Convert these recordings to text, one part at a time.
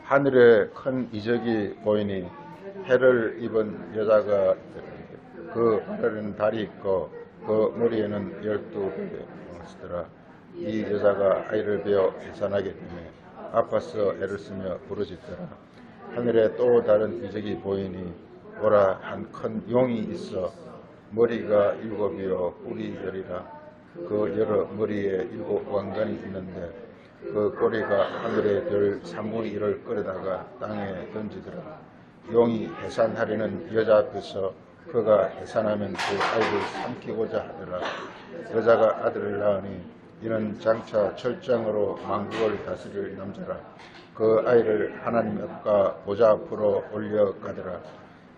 하늘에 큰 이적이 보이니 해를 입은 여자가 그 발에는 달이 있고 그 머리에는 12개 쓰더라. 이 여자가 아이를 베어 해산하기 때문에 아파서 애를 쓰며 부르짖더라. 하늘에 또 다른 이적이 보이니 보라, 한 큰 용이 있어 머리가 7이요 뿔이 10이라. 그 여러 머리에 7 왕관이 있는데 그 꼬리가 하늘의 별 3분의 1을 끌어다가 땅에 던지더라. 용이 해산하려는 여자 앞에서 그가 해산하면 그 아이를 삼키고자 하더라. 여자가 아들을 낳으니 이는 장차 철장으로 만국을 다스릴 남자라. 그 아이를 하나님 앞과 보좌 앞으로 올려가더라.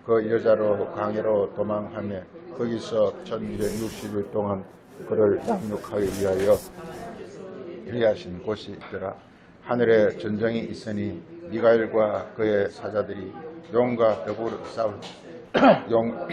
그 여자로 강해로 도망하며 거기서 1260일 동안 그를 양육하기 위하여 예리하신 곳이 있더라. 하늘에 전쟁이 있으니 미가엘과 그의 사자들이 용과 더불어 싸울 용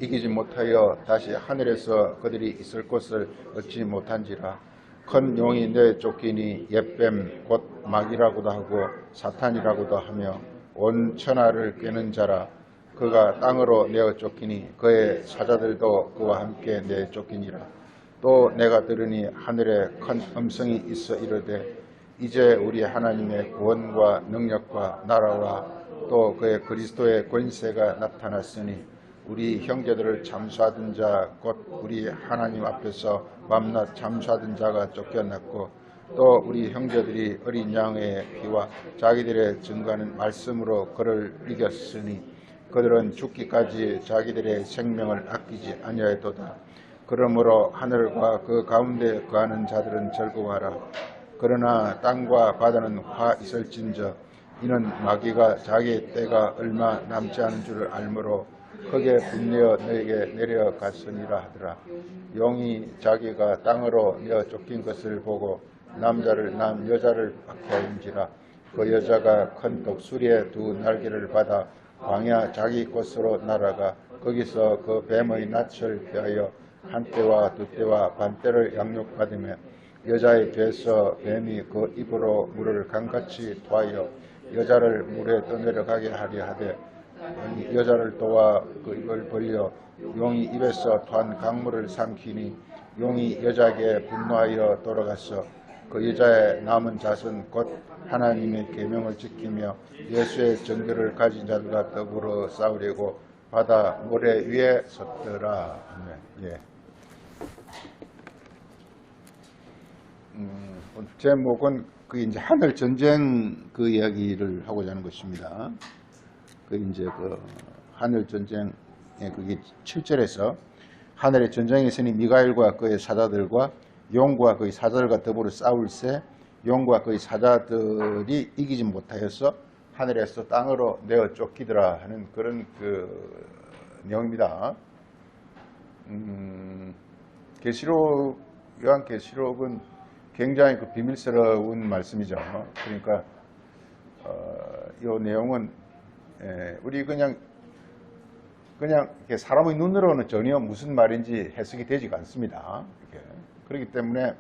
이기지 못하여 다시 하늘에서 그들이 있을 곳을 얻지 못한지라. 큰 용이 내쫓기니 옛뱀 곧 마귀라고도 하고 사탄이라고도 하며 온 천하를 꿰는 자라. 그가 땅으로 내어 쫓기니 그의 사자들도 그와 함께 내쫓기니라. 또 내가 들으니 하늘에 큰 음성이 있어 이르되 이제 우리 하나님의 구원과 능력과 나라와 또 그의 그리스도의 권세가 나타났으니 우리 형제들을 잠수하던 자 곧 우리 하나님 앞에서 밤낮 잠수하던 자가 쫓겨났고 또 우리 형제들이 어린 양의 피와 자기들의 증거하는 말씀으로 그를 이겼으니 그들은 죽기까지 자기들의 생명을 아끼지 아니하였도다. 그러므로 하늘과 그 가운데 거하는 자들은 즐거워하라. 그러나 땅과 바다는 화 있을진저 이는 마귀가 자기의 때가 얼마 남지 않은 줄을 알므로 크게 분내어 너에게 내려갔으니라 하더라. 용이 자기가 땅으로 내어 쫓긴 것을 보고 남자를 남 여자를 박해하인지라. 그 여자가 큰 독수리의 두 날개를 받아 광야 자기 곳으로 날아가 거기서 그 뱀의 낯을 피하여 한 때와 두 때와 반 때를 양육받으며 여자의 배에서 뱀이 그 입으로 물을 강같이 토하여 여자를 물에 떠내려가게 하려 하되 여자를 도와 그 입을 벌려 용이 입에서 토한 강물을 삼키니 용이 여자에게 분노하여 돌아가서 그 여자의 남은 자손 곧 하나님의 계명을 지키며 예수의 정결을 가진 자들과 더불어 싸우려고 바다 모래 위에 섰더라. 예. 제목은 그 이제 하늘 전쟁 그 이야기를 하고자 하는 것입니다. 그 이제 그 하늘 전쟁에 그게 7절에서 하늘의 전쟁이 있으니 미가엘과 그의 사자들과 용과 그의 사자들과 더불어 싸울새 용과 그의 사자들이 이기지 못하여서 하늘에서 땅으로 내어 쫓기더라 하는 그런 그 내용입니다. 계시록 요한계시록은 굉장히 그 비밀스러운 말씀이죠. 그러니까 이 내용은 우리 그냥 이렇게 사람의 눈으로는 전혀 무슨 말인지 해석이 되지가 않습니다. 이렇게. 그렇기 때문에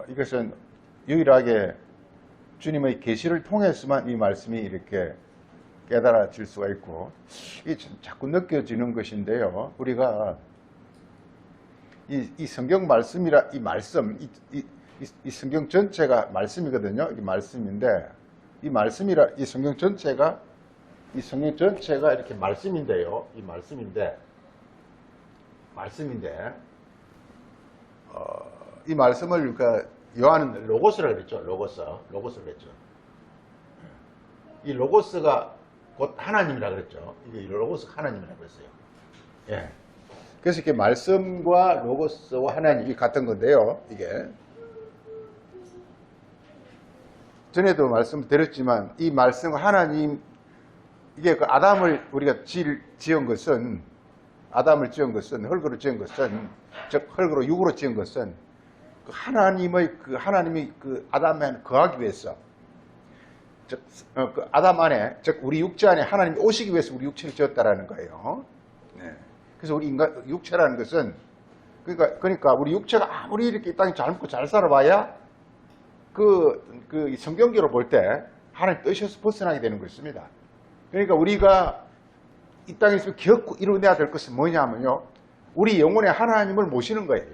이것은 유일하게 주님의 계시를 통해서만 이 말씀이 이렇게 깨달아질 수가 있고 이게 자꾸 느껴지는 것인데요. 우리가 이 성경 말씀이라 이 말씀 이 성경 전체가 말씀이거든요. 이 말씀인데 이 성경 전체가 이렇게 말씀인데요. 이 말씀인데 이 말씀을 그러니까 요한은 로고스라 그랬죠. 로고스를 그랬죠. 이 로고스가 곧 하나님이라 그랬죠. 이게 로고스가 하나님이라고 그랬어요. 예. 그래서 이렇게 말씀과 로고스와 하나님이 같은 건데요. 이게 전에도 말씀드렸지만 이 말씀과 하나님 이게 그 아담을 우리가 지은 것은 흙으로 지은 것은 즉 흙으로 육으로 지은 것은 그 하나님이 그 아담에 거하기 위해서 즉 그 아담 안에 즉 우리 육체 안에 하나님이 오시기 위해서 우리 육체를 지었다라는 거예요. 네. 그래서 우리 인간 육체라는 것은 그러니까 우리 육체가 아무리 이렇게 이 땅에 잘 먹고 잘 살아봐야 이 성경적으로 볼 때 하나님 뜻에서 벗어나게 되는 것입니다. 그러니까 우리가 이 땅에서 기어코 이루어내야 될 것은 뭐냐면요. 우리 영혼의 하나님을 모시는 거예요.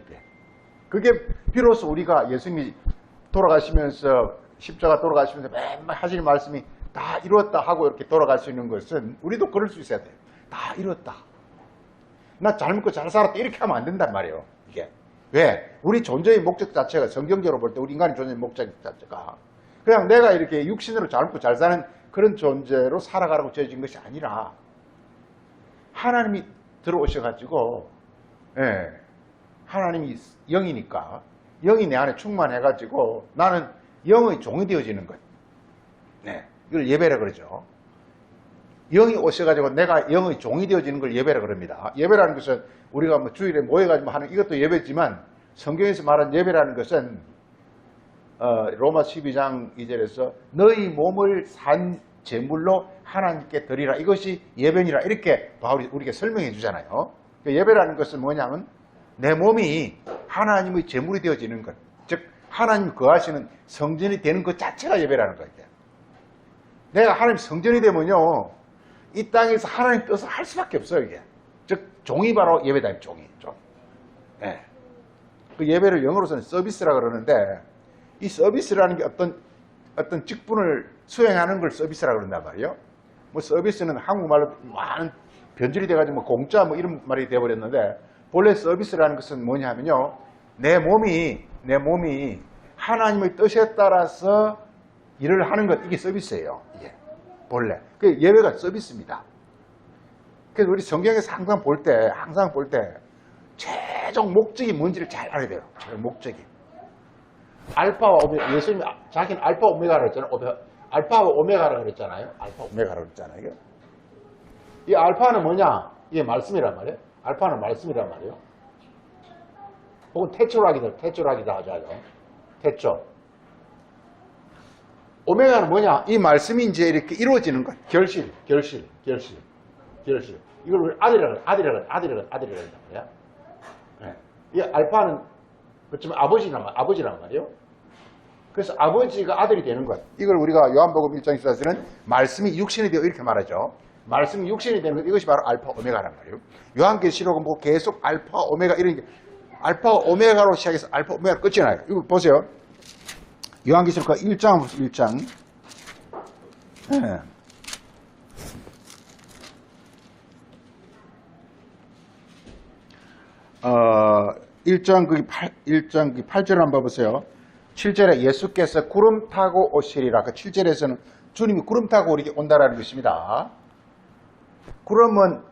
그게 비로소 우리가 예수님이 돌아가시면서 십자가 돌아가시면서 맨날 하시는 말씀이 다 이루었다 하고 이렇게 돌아갈 수 있는 것은 우리도 그럴 수 있어야 돼요. 다 이루었다. 나 잘 먹고 잘 살았다 이렇게 하면 안 된단 말이에요. 이게 왜? 우리 존재의 목적 자체가 성경적으로 볼 때 우리 인간의 존재의 목적 자체가 그냥 내가 이렇게 육신으로 잘 먹고 잘 사는 그런 존재로 살아가라고 지어진 것이 아니라 하나님이 들어오셔가지고 하나님이 영이니까 영이 내 안에 충만해가지고 나는 영의 종이 되어지는 것. 이걸 예배라 그러죠. 영이 오셔가지고 내가 영의 종이 되어지는 걸 예배라 그럽니다. 예배라는 것은 우리가 뭐 주일에 모여가지고 하는 이것도 예배지만 성경에서 말하는 예배라는 것은 로마 12장 2절에서 너희 몸을 산 제물로 하나님께 드리라. 이것이 예배니라. 이렇게 바울이 우리에게 설명해 주잖아요. 예배라는 것은 뭐냐면 내 몸이 하나님의 제물이 되어지는 것. 즉 하나님 거하시는 성전이 되는 것 자체가 예배라는 거예요. 내가 하나님 성전이 되면요. 이 땅에서 하나님 뜻을 할 수밖에 없어요. 이게. 즉 종이 바로 예배다. 종이. 그 예배를 영어로서는 서비스라 그러는데 이 서비스라는 게 어떤 직분을 수행하는 걸 서비스라 그런단 말이에요. 뭐 서비스는 한국말로 많은 변질이 돼가지고 뭐 공짜 뭐 이런 말이 되어버렸는데 본래 서비스라는 것은 뭐냐면요. 내 몸이 하나님의 뜻에 따라서 일을 하는 것, 이게 서비스예요. 이게 본래. 그 예배가 서비스입니다. 그래서 우리 성경에서 항상 볼 때 최종 목적이 뭔지를 잘 알아야 돼요. 최종 목적이. 알파와 오메가, 예수님이 자기는 알파 오메가라고 했잖아요. 알파와 오메가라고 그랬잖아요. 알파 오메가라고 그랬잖아요. 이 알파는 뭐냐? 이게 말씀이란 말이에요. 알파는 말씀이란 말이에요. 혹은 태초라기도 하죠. 태초. 오메가는 뭐냐? 이 말씀이 이제 이렇게 이루어지는 것. 결실. 이걸 우리 아들이라고 한단 말이야. 이 알파는 그렇지만 아버지란 말이에요. 그래서 아버지가 아들이 되는 것. 이걸 우리가 요한복음 1장 14절은 말씀이 육신이 되어 이렇게 말하죠. 말씀이 육신이 되는 것. 이것이 바로 알파 오메가란 말이에요. 요한계시록은 뭐 계속 알파 오메가 이런 게 알파 오메가로 시작해서 알파 오메가 끝이 나요. 이거 보세요. 요한계시록 1장 보세요. 1장. 1장 8절 한번 봐보세요. 7절에 예수께서 구름 타고 오시리라. 그 7절에서는 주님이 구름 타고 이렇게 온다라는 것입니다. 구름은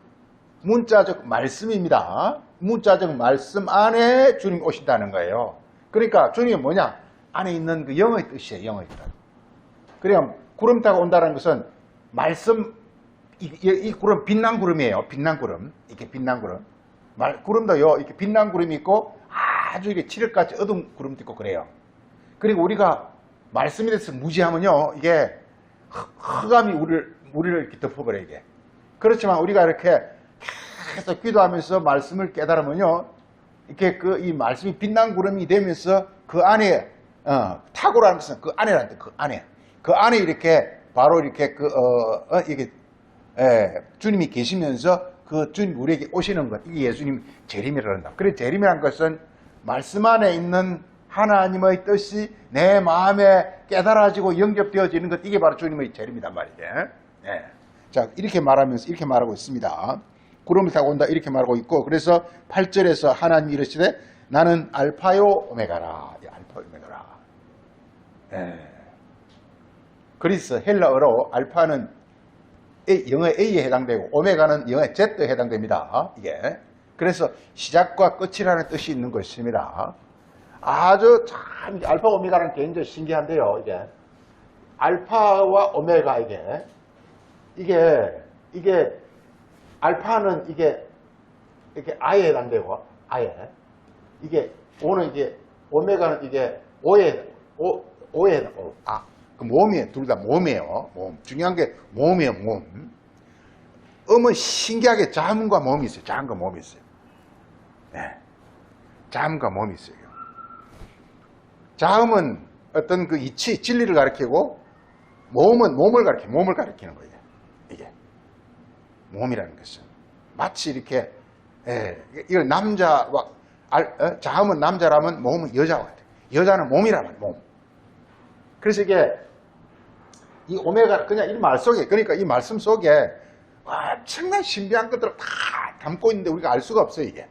문자적 말씀입니다. 문자적 말씀 안에 주님이 오신다는 거예요. 그러니까 주님이 뭐냐? 안에 있는 그 영의 뜻이에요. 영의 뜻. 그러니까 구름 타고 온다는 것은 말씀, 이 구름 빛난 구름이에요. 빛난 구름. 이렇게 빛난 구름. 구름도요, 이렇게 빛난 구름이 있고 아주 이렇게 칠흑같이 어두운 구름도 있고 그래요. 그리고 우리가 말씀에 대해서 무지하면요, 이게 흑암이 우리를 이렇게 덮어버려요, 이게. 그렇지만 우리가 이렇게 계속 기도하면서 말씀을 깨달으면요, 이렇게 이 말씀이 빛난 구름이 되면서 그 안에, 타고라는 것은 그 안에란데, 그 안에 이렇게 바로 이렇게 이게, 주님이 계시면서 그 주님 우리에게 오시는 것, 이게 예수님 재림이라고 한다. 그래서 재림이라는 것은 말씀 안에 있는 하나님의 뜻이 내 마음에 깨달아지고 영접되어지는 것, 이게 바로 주님의 재림이란 말이에요. 자, 이렇게 말하고 있습니다. 구름을 타고 온다 이렇게 말하고 있고, 그래서 8절에서 하나님이 이르시되 나는 알파요 오메가라. 알파 오메가라. 그리스 헬라어로 알파는 영어의 A에 해당되고 오메가는 영어의 Z에 해당됩니다. 이게. 그래서 시작과 끝이라는 뜻이 있는 것입니다. 아주 참 알파 오메가는 개인적으로 신기한데요. 이게 알파와 오메가 이게 알파는 이게 이렇게 I에 해당되고 이게 O는 이게 오메가는 이게 O에 그 몸이에요. 둘 다 몸이에요. 몸. 중요한 게 몸이에요. 몸. 음은 신기하게 자음과 몸이 있어요. 자음과 몸이 있어요. 자음과 몸이 있어요. 자음은 어떤 그 이치, 진리를 가리키고 몸은 몸을 가리키는 거예요. 이게 몸이라는 것은 마치 이렇게 이걸 남자와 자음은 남자라면 몸은 여자와 같아요. 여자는 몸이라면 몸. 그래서 이게 이 오메가 그냥 이 말 속에 그러니까 이 말씀 속에 엄청난 신비한 것들을 다 담고 있는데 우리가 알 수가 없어요. 이게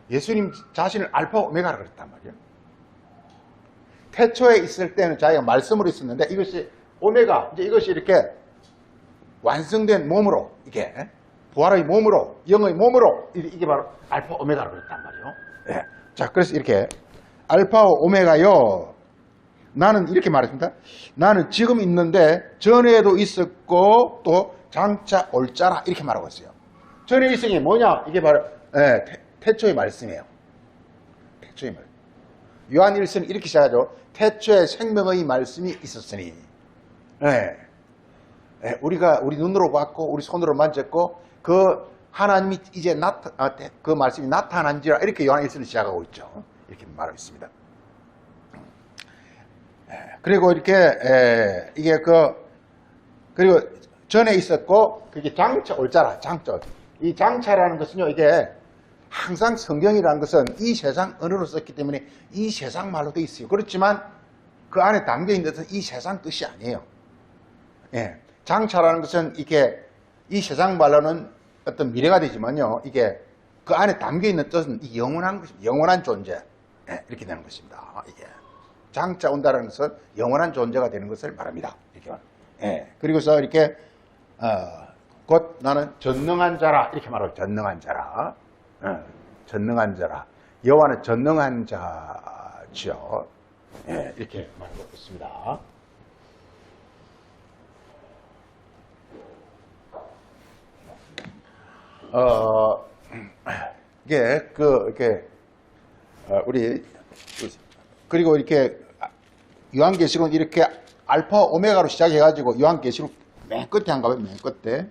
예수님 자신을 알파 오메가라 그랬단 말이에요. 태초에 있을 때는 자기가 말씀으로 있었는데 이것이 오메가 이제 이것이 이렇게 완성된 몸으로 이게 부활의 몸으로 영의 몸으로 이게 바로 알파 오메가라고 그랬단 말이에요. 네. 자 그래서 이렇게 알파 오메가요. 나는 이렇게 말했습니다. 나는 지금 있는데 전에도 있었고 또 장차 올 자라 이렇게 말하고 있어요. 전에 있은 게 뭐냐? 이게 바로 태초의 말씀이에요. 태초의 말씀. 요한 1서는 이렇게 시작하죠. 태초에 생명의 말씀이 있었으니. 우리가 우리 눈으로 봤고 우리 손으로 만졌고 그 하나님이 이제 그 말씀이 나타난지라 이렇게 요한 1서는 시작하고 있죠. 이렇게 말하고 있습니다. 그리고 이렇게 이게 그리고 전에 있었고 그게 장차 올 자라 장차. 이 장차라는 것은요 이게 항상 성경이라는 것은 이 세상 언어로 썼기 때문에 이 세상 말로 되어 있어요. 그렇지만 그 안에 담겨 있는 뜻은 이 세상 뜻이 아니에요. 장차라는 것은 이게 이 세상 말로는 어떤 미래가 되지만요 이게 그 안에 담겨 있는 뜻은 이 영원한 존재 이렇게 되는 것입니다. 이게 장차 온다는 것은 영원한 존재가 되는 것을 말합니다. 이렇게 그리고서 이렇게 곧 나는 전능한 자라 이렇게 말하고 전능한 자라. 전능한 자라. 여호와는 전능한 자죠. 이렇게 말하고 있습니다. 이게 이렇게 우리 그리고 이렇게 요한계시록은 이렇게 알파 오메가로 시작해가지고 요한계시록 맨 끝에 한가 봐요. 맨 끝에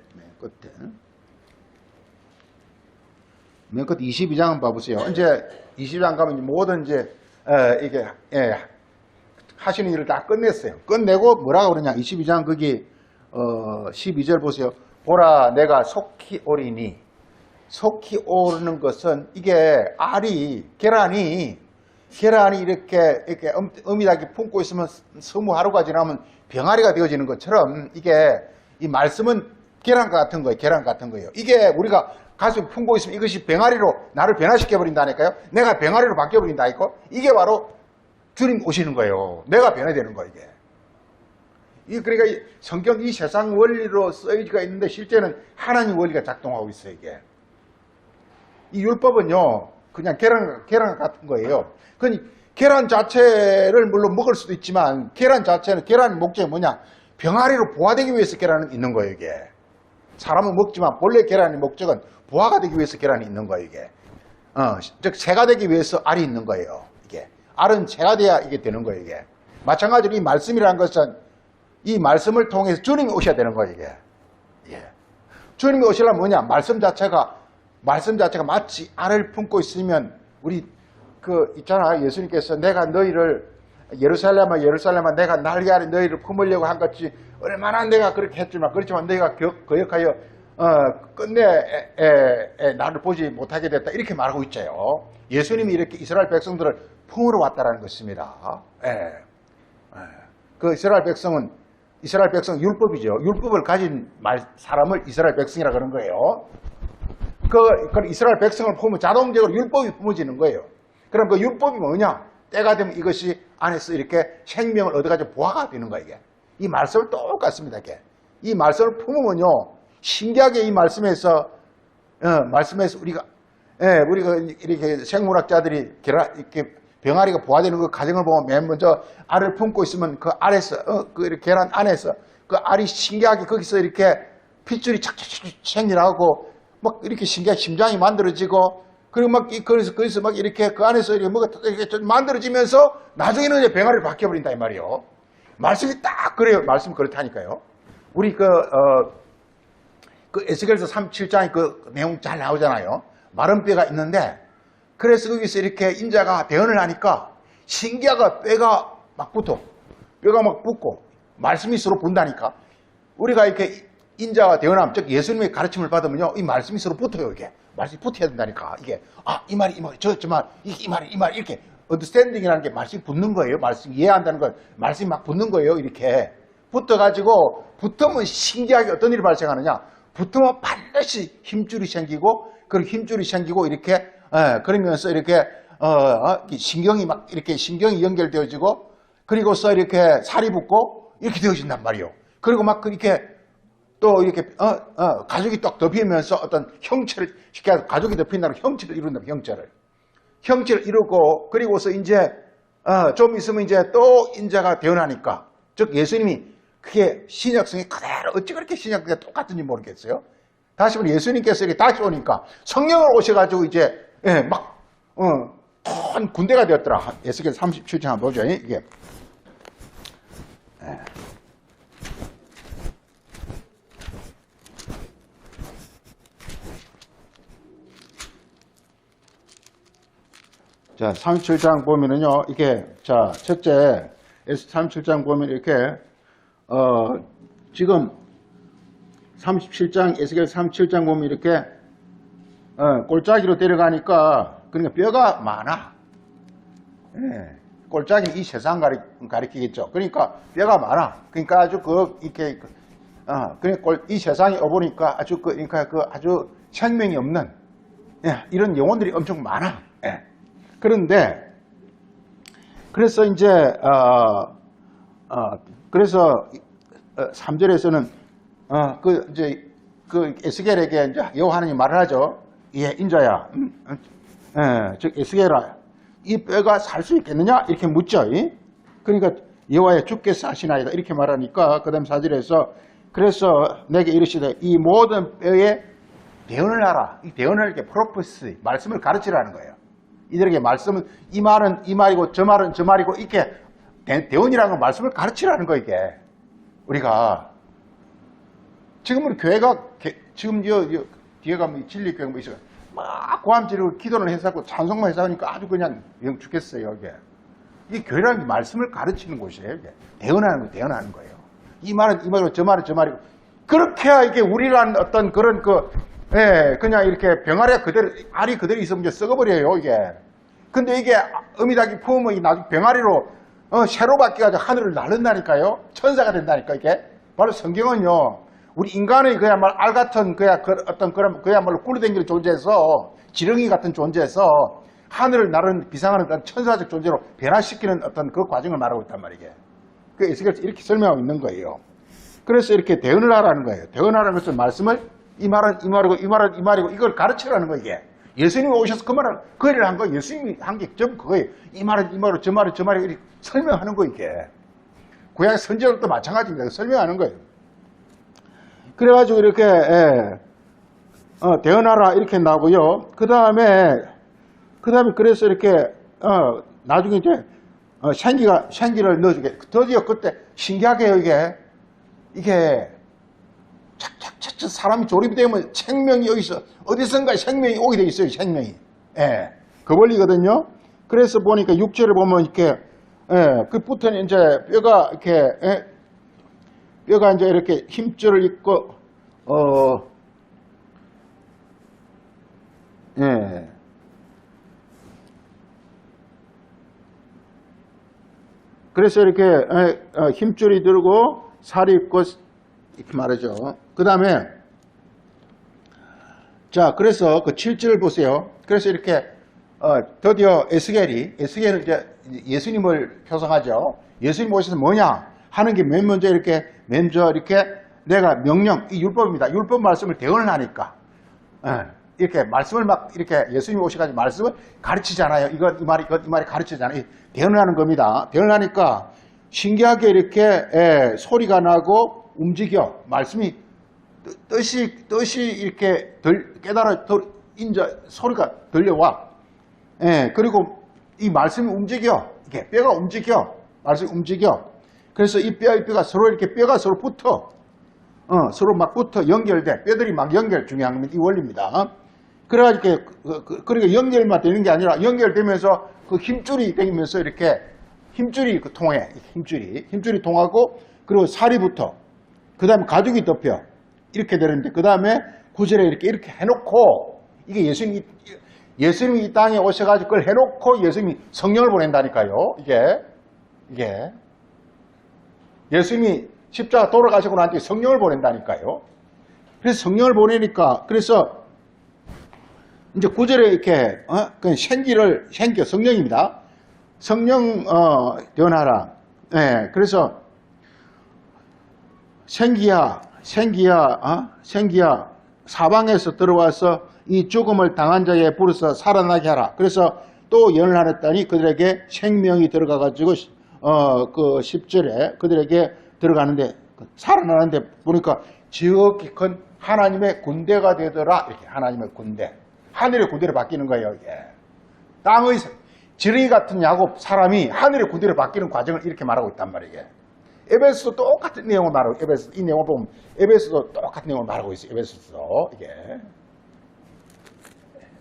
22장은 봐보세요. 이제 22장 가면 모든 이제 이게 하시는 일을 다 끝냈어요. 끝내고 뭐라고 그러냐? 22장 거기 12절 보세요. 보라 내가 속히 오리니. 속히 오르는 것은 이게 계란이 이렇게 어미닭이 품고 있으면 20하루가 지나면 병아리가 되어지는 것처럼 이게 이 말씀은 계란 같은 거예요. 이게 우리가 가슴에 품고 있으면 이것이 병아리로 나를 변화시켜 버린다니까요. 내가 병아리로 바뀌어 버린다니까. 이게 바로 주님 오시는 거예요. 내가 변화되는 거예요. 이게. 그러니까 이 성경 이 세상 원리로 써있가 있는데 실제는 하나님 원리가 작동하고 있어요. 이게. 이 율법은요 그냥 계란 같은 거예요. 계란 자체를 물론 먹을 수도 있지만 계란의 목적이 뭐냐? 병아리로 부화되기 위해서 계란은 있는 거예요. 이게. 사람은 먹지만 본래 계란의 목적은 부화가 되기 위해서 계란이 있는 거예요. 이게. 즉 새가 되기 위해서 알이 있는 거예요. 이게. 알은 새가 돼야 이게 되는 거예요. 이게. 마찬가지로 이 말씀이라는 것은 이 말씀을 통해서 주님이 오셔야 되는 거예요. 이게. 주님이 오시려면 뭐냐? 말씀 자체가 마치 알을 품고 있으면 우리 있잖아. 예수님께서 내가 너희를 예루살렘아 내가 날개 아래 너희를 품으려고 한 것이 얼마나 내가 그렇게 했지만 그렇지만 너희가 거역하여 끝내 나를 보지 못하게 됐다 이렇게 말하고 있죠. 예수님이 이렇게 이스라엘 백성들을 품으러 왔다라는 것입니다. 그 이스라엘 백성 율법이죠. 율법을 가진 사람을 이스라엘 백성이라 그런 거예요. 그 이스라엘 백성을 품으면 자동적으로 율법이 품어지는 거예요. 그럼 그 율법이 뭐냐? 때가 되면 이것이 안에서 이렇게 생명을 얻어가지고 부화가 되는 거예요. 이게. 이 말씀을 똑같습니다. 이게. 이 말씀을 품으면요, 신기하게 이 말씀에서 우리가 이렇게 생물학자들이 이렇게 병아리가 부화되는 그 과정을 보면 맨 먼저 알을 품고 있으면 그 알에서, 그 계란 안에서 그 알이 신기하게 거기서 이렇게 핏줄이 착착착 생겨나고 막 이렇게 신기하게 심장이 만들어지고 그리고 그래서 막 이렇게 그 안에서 이렇게 만들어지면서 나중에는 이제 병아리로 바뀌어버린다 이 말이에요. 말씀이 딱 그래요. 말씀이 그렇다니까요. 우리 에스겔서 37장에 그 내용 잘 나오잖아요. 마른 뼈가 있는데 그래서 거기서 이렇게 인자가 대언을 하니까 신기하게 뼈가 막 붙어. 뼈가 막 붙고 말씀이 서로 붙는다니까. 우리가 이렇게 인자와 대언함, 즉 예수님의 가르침을 받으면요, 이 말씀이 서로 붙어요. 이게 말씀이 붙어야 된다니까. 이게 이 말이 이 말, 저 말, 이 말이 이렇게 언더스탠딩이라는 게 말씀이 붙는 거예요. 말씀 이해한다는 건 말씀이 막 붙는 거예요. 이렇게 붙어가지고 붙으면 신기하게 어떤 일이 발생하느냐? 붙으면 반드시 힘줄이 생기고, 그리고 힘줄이 생기고 이렇게 그러면서 이렇게 신경이 막 이렇게 신경이 연결되어지고, 그리고서 이렇게 살이 붙고 이렇게 되어진단 말이에요. 그리고 막 그렇게 또 이렇게 가족이 딱 덮이면서 어떤 형체를 쉽게 해서 가족이 덮인다는 형체를 이룬다. 형체를 이루고, 그리고서 이제 좀 있으면 이제 또 인자가 되어나니까, 즉 예수님이 그게 신약성이 그대로 어찌 그렇게 신약성이 똑같은지 모르겠어요. 다시 말해 예수님께서 이렇게 다시 오니까 성령을 오셔가지고 이제 큰 군대가 되었더라. 에스겔 37장 한번 보죠. 이게 자, 37장 보면은요, 이게, 자, 첫째, 37장 보면 이렇게, 지금 37장, 에스겔 37장 보면 이렇게, 골짜기로 데려가니까, 그러니까 뼈가 많아. 예, 골짜기는 이 세상 가리키겠죠. 그러니까 뼈가 많아. 그러니까 아주 이렇게, 그러니까 이 세상에 와보니까 아주 그러니까 아주 생명이 없는, 예, 이런 영혼들이 엄청 많아. 예. 그런데 그래서 이제 그래서 3절에서는 이제 에스겔에게 이제 여호와 하나님이 말을 하죠. 예, 인자야, 즉 에스겔아, 이 뼈가 살 수 있겠느냐 이렇게 묻죠. 그러니까 여호와의 주께서 하시나이다 이렇게 말하니까 그다음 4절에서 그래서 내게 이르시되 이 모든 뼈에 대언을 하라. 이 대언을 이렇게 프로페시 말씀을 가르치라는 거예요. 이들에게 말씀은 이 말은 이 말이고 저 말은 저 말이고 이렇게 대언이라는 건 말씀을 가르치라는 거. 이게 우리가 지금 우리 교회가 지금 뒤에 가면 진리교회 뭐 있어요. 막 고함지르고 기도를 해서 찬송만 해서 하니까 아주 그냥 영 죽겠어요. 이게 교회라는 게 말씀을 가르치는 곳이에요. 이게 대언하는 거예요. 이 말은 이 말이고 저 말은 저 말이고 그렇게 해야 이게 우리라는 어떤 그런 그냥 이렇게 병아리가 그대로, 알이 그대로 있으면 이제 썩어버려요, 이게. 근데 이게 어미닭이 품으면 나중에 병아리로, 새로 바뀌어가지고 하늘을 날른다니까요. 천사가 된다니까, 이게. 바로 성경은요, 우리 인간의 그야말로 알 같은 그야말로 굴러다니는 존재에서, 지렁이 같은 존재에서 하늘을 나르는 비상하는 어떤 천사적 존재로 변화시키는 어떤 그 과정을 말하고 있단 말이에요. 그 에스겔에서 이렇게 설명하고 있는 거예요. 그래서 이렇게 대언을 하라는 거예요. 대언하라는 것은 말씀을 이 말은 이 말이고 이 말은 이 말이고 이걸 가르치라는 거. 이게 예수님이 오셔서 그 일을 한 거. 예수님이 한 게 전부 그거예요. 이 말은 이 말이고 저 말은 저 말이고 이렇게 설명하는 거. 이게 구약 선지자들도 마찬가지입니다. 설명하는 거예요. 그래가지고 이렇게 대언하라 이렇게 나오고요. 그 다음에 그래서 이렇게 나중에 이제 생기를 넣어주게. 드디어 그때 신기하게요. 이게 착착착 사람이 조립이 되면 생명이 여기서 어디선가 생명이 오게 돼 있어요. 생명이. 예. 그 원리거든요. 그래서 보니까 6절을 보면 이렇게 그 붙은 이제 뼈가 이렇게 뼈가 이제 이렇게 힘줄을 입고 그래서 이렇게 힘줄이 들고 살이 입고 이렇게 말하죠. 그 다음에 자, 그래서 그 7절을 보세요. 그래서 이렇게 드디어 에스겔은 이제 예수님을 표상하죠. 예수님 오셔서 뭐냐 하는 게 맨 먼저 이렇게 내가 명령, 이 율법입니다. 율법 말씀을 대언을 하니까 이렇게 말씀을 막 이렇게 예수님이 오셔가지고 말씀을 가르치잖아요. 이건 이 말이 가르치잖아요. 대언을 하는 겁니다. 대언을 하니까 신기하게 이렇게 소리가 나고 움직여. 말씀이 뜻이 이렇게 깨달아 소리가 들려와. 그리고 이 말씀이 움직여. 이게 뼈가 움직여. 말씀이 움직여. 그래서 이 뼈가 서로 이렇게 뼈가 서로 붙어. 서로 막 붙어 연결돼. 뼈들이 막 중요한 겁니다. 이 원리입니다. 그래가지고 그러니까 연결만 되는 게 아니라 연결되면서 그 힘줄이 되면서 이렇게 힘줄이 통해. 힘줄이 통하고, 그리고 살이 붙어. 그 다음에 가죽이 덮여. 이렇게 되는데, 그 다음에 9절에 이렇게 해놓고, 이게 예수님이 이 땅에 오셔가지고 그걸 해놓고 예수님이 성령을 보낸다니까요. 이게. 예수님이 십자가 돌아가시고 난 뒤에 성령을 보낸다니까요. 그래서 성령을 보내니까, 그래서 이제 9절에 이렇게, 생기, 성령입니다. 성령, 변하라. 네, 그래서 생기야, 사방에서 들어와서 이 죽음을 당한 자에 부르서 살아나게 하라. 그래서 또 예언을 하랬더니 그들에게 생명이 들어가가지고, 그 10절에 그들에게 들어가는데, 살아나는데 보니까 지극히 큰 하나님의 군대가 되더라. 이렇게 하나님의 군대. 하늘의 군대로 바뀌는 거예요, 이게. 땅의 지렁이 같은 야곱 사람이 하늘의 군대로 바뀌는 과정을 이렇게 말하고 있단 말이에요. 에베소도 똑같은 내용을 말하고, 이 내용을 보면 에베소도 똑같은 내용을 말하고 있어요. 에베소도 이게.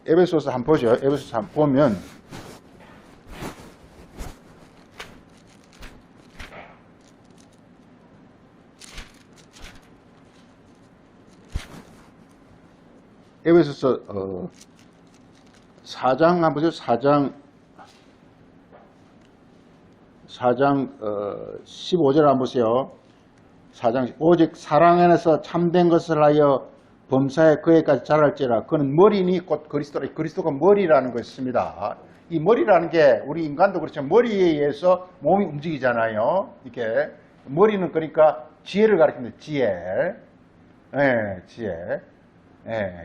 에베소서 한번 보죠. 에베소서 한번 보면 에베소서 4장 한번 보죠. 4장 15절 한번 보세요. 4장 오직 사랑 안에서 참된 것을 하여 범사에 그에까지 자랄지라. 그는 머리니 곧 그리스도라. 그리스도가 머리라는 것입니다. 이 머리라는 게 우리 인간도 그렇지만 머리에 의해서 몸이 움직이잖아요. 이게 머리는 그러니까 지혜를 가리킵니다. 지혜.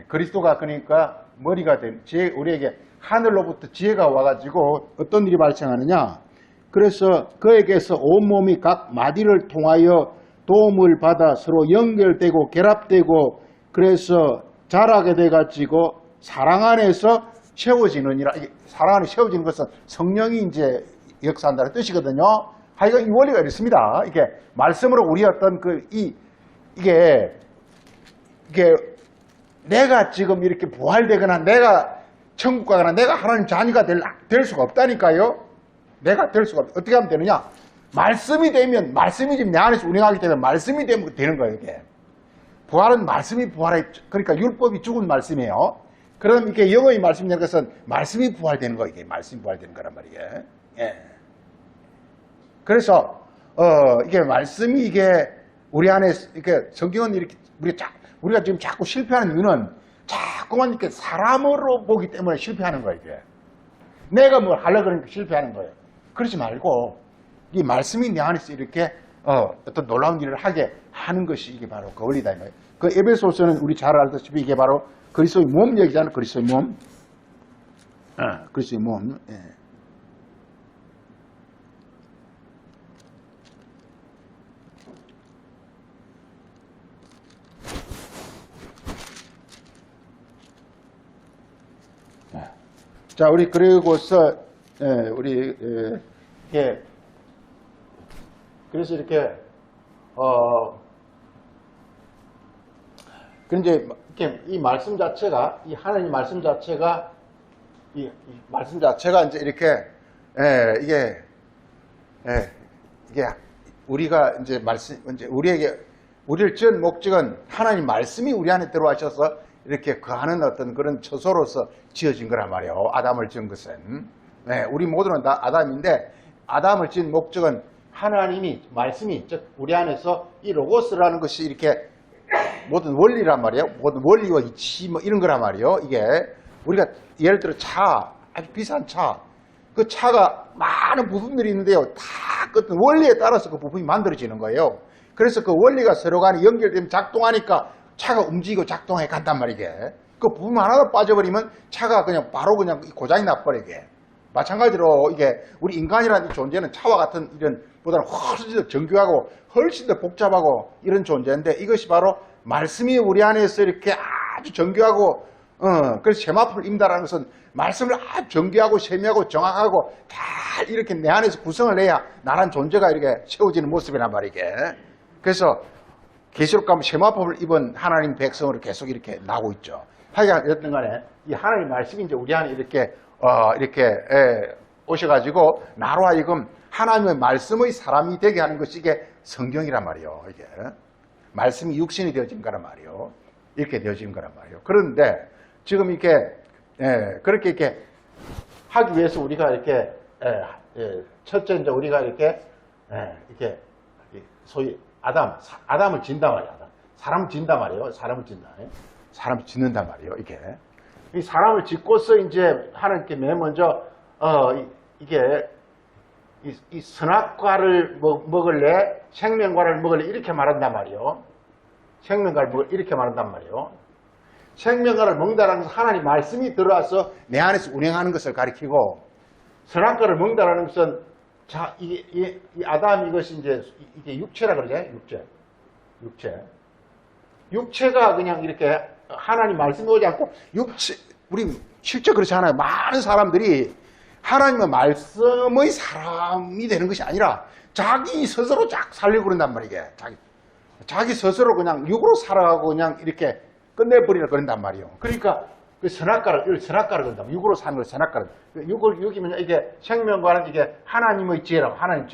그리스도가 그러니까 머리가 된 지혜, 우리에게 하늘로부터 지혜가 와가지고 어떤 일이 발생하느냐. 그래서 그에게서 온몸이 각 마디를 통하여 도움을 받아 서로 연결되고 결합되고 그래서 자라게 돼가지고 사랑 안에서 세워지느니라. 사랑 안에 세워지는 것은 성령이 이제 역사한다는 뜻이거든요. 하여간 이 원리가 이렇습니다. 이게 말씀으로 우리 어떤 이게 내가 지금 이렇게 부활되거나 내가 천국 가거나 내가 하나님 자녀가 될 수가 없다니까요. 내가 될 수가 어떻게 하면 되느냐? 말씀이 되면, 말씀이 지금 내 안에서 운행하기 때문에 말씀이 되면 되는 거예요, 이게. 부활은 말씀이 부활해, 그러니까 율법이 죽은 말씀이에요. 그럼 이게 영어의 말씀이라는 것은 말씀이 부활되는 거예요, 이게. 말씀이 부활되는 거란 말이에요. 예. 그래서, 이게 말씀이 이게 우리 안에, 이렇게 성경은 이렇게 우리가 지금 자꾸 실패하는 이유는 자꾸만 이렇게 사람으로 보기 때문에 실패하는 거예요, 이게. 내가 뭘 하려고 그러니까 실패하는 거예요. 그러지 말고, 이 말씀이 내 안에서 이렇게, 어떤 놀라운 일을 하게 하는 것이 이게 바로 그 원리다, 이 말이에요. 그 에베소서는 우리 잘 알다시피 이게 바로 그리스도의 몸 얘기잖아요, 그리스도의 몸. 그리스도의 몸. 예. 자, 우리 그리고서 그래서 이렇게 근데 이렇게 이 말씀 자체가 이 하나님 말씀 자체가 이 말씀 자체가 이제 이렇게 이게 우리가 이제 우리를 지은 목적은 하나님 말씀이 우리 안에 들어와셔서 이렇게 거하는 어떤 그런 처소로서 지어진 거란 말이에요. 아담을 지은 것은. 우리 모두는 다 아담인데 아담을 지은 목적은 하나님이 말씀이 즉 우리 안에서 이 로고스라는 것이 이렇게 모든 원리란 말이에요. 모든 원리와 이치 뭐 이런 거란 말이에요. 이게 우리가 예를 들어 아주 비싼 그 차가 많은 부품들이 있는데요. 다 어떤 원리에 따라서 그 부품이 만들어지는 거예요. 그래서 그 원리가 서로 간에 연결되면 작동하니까 차가 움직이고 작동해 간단 말이게. 그 부품 하나도 빠져버리면 차가 그냥 바로 그냥 고장이 나버리게. 마찬가지로 이게 우리 인간이라는 존재는 차와 같은 이런 보다는 훨씬 더 정교하고 훨씬 더 복잡하고 이런 존재인데 이것이 바로 말씀이 우리 안에서 이렇게 아주 정교하고 그래서 세마포를 입는다는 것은 말씀을 아주 정교하고 세미하고 정확하고 잘 이렇게 내 안에서 구성을 내야 나란 존재가 이렇게 세워지는 모습이란 말이게. 그래서 계시록 가면 세마법을 입은 하나님 백성으로 계속 이렇게 나오고 있죠. 하여간 어쨌든 간에 이 하나님 말씀이 이제 우리 안에 이렇게 오셔가지고 나로 하여금 하나님의 말씀의 사람이 되게 하는 것이 이게 성경이란 말이에요. 이게 말씀이 육신이 되어진 거란 말이에요. 이렇게 되어진 거란 말이에요. 그런데 지금 이렇게 그렇게 이렇게 하기 위해서 우리가 이렇게 첫째 이제 우리가 이렇게 소위 아담을 짓는단 말이에요. 사람을 짓는단 말이에요. 사람을 짓는단 말이에요. 이게 이 사람을 짓고서 이제 하나님께 맨 먼저 이게 이 선악과를 먹을래 생명과를 먹을래 이렇게 말한단 말이에요. 생명과를 먹을 이렇게 말한단 말이에요. 생명과를 먹는다는 것은 하나님 말씀이 들어와서 내 안에서 운행하는 것을 가리키고, 선악과를 먹는다는 것은 이 아담 이것이 이제 이게 육체라 그러죠. 육체가 그냥 이렇게 하나님 말씀이 오지 않고 우리 실제 그렇지 않아요. 많은 사람들이 하나님의 말씀의 사람이 되는 것이 아니라 자기 스스로 살려고 그런단 말이에요. 자기 스스로 그냥 육으로 살아가고 그냥 이렇게 끝내버리려 그런단 말이에요. 그러니까 그 선악과를 그런다. 육으로 사는 걸 선악과를. 육이면 이게 생명과는 이게 하나님의 지혜라고, 하나님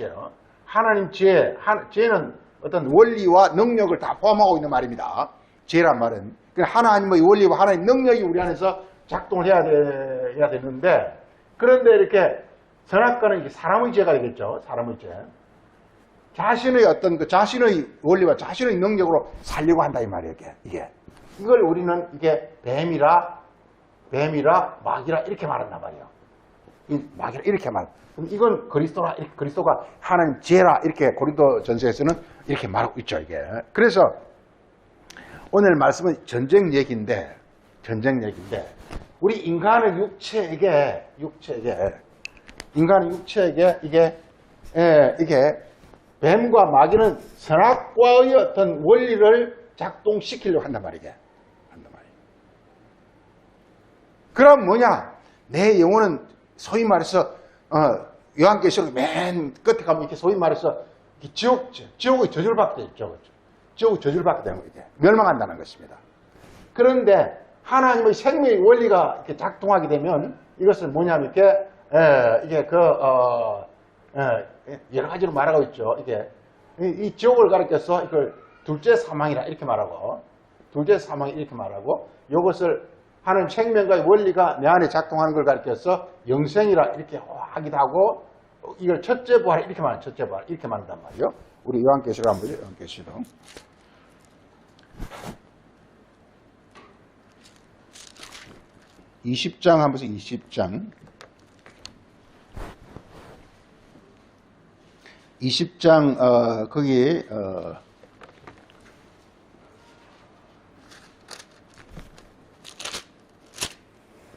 지혜. 지혜는 어떤 원리와 능력을 다 포함하고 있는 말입니다. 지혜란 말은. 하나님의 원리와 하나님의 능력이 우리 안에서 작동을 해야 되는데, 그런데 이렇게 선악과는 이게 사람의 죄가 되겠죠. 사람의 죄. 자신의 어떤 자신의 원리와 자신의 능력으로 살려고 한다 이 말이에요. 이걸 우리는 이게 뱀이라 마귀라 이렇게 말한단 말이에요. 마귀라 이렇게 말. 그럼 이건 그리스도가 하나님 지혜라 이렇게 고린도전서에서는 이렇게 말하고 있죠. 이게. 그래서 오늘 말씀은 전쟁 얘기인데 우리 인간의 육체에게 이게 뱀과 마귀는 선악과의 어떤 원리를 작동시키려고 한단 말이에요. 그럼 뭐냐? 내 영혼은 소위 말해서 요한계시록 맨 끝에 가면 이렇게 소위 말해서 지옥의 저주를 받게 되죠. 지옥의 저주를 받게 되는 거예요. 멸망한다는 것입니다. 그런데 하나님의 생명의 원리가 이렇게 작동하게 되면 이것은 뭐냐면 이게 여러 가지로 말하고 있죠. 이 지옥을 가리켜서 이걸 둘째 사망이라 이렇게 말하고, 이것을 하나님 생명과의 원리가 내 안에 작동하는 걸 가리켜서 영생이라 이렇게 하기도 하고, 이걸 첫째 부활 이렇게 말해요. 첫째 부활 이렇게 말한단 말이에요. 우리 요한계시록 한번 보죠. 요한계시록 20장 한번 보세요. 20장 거기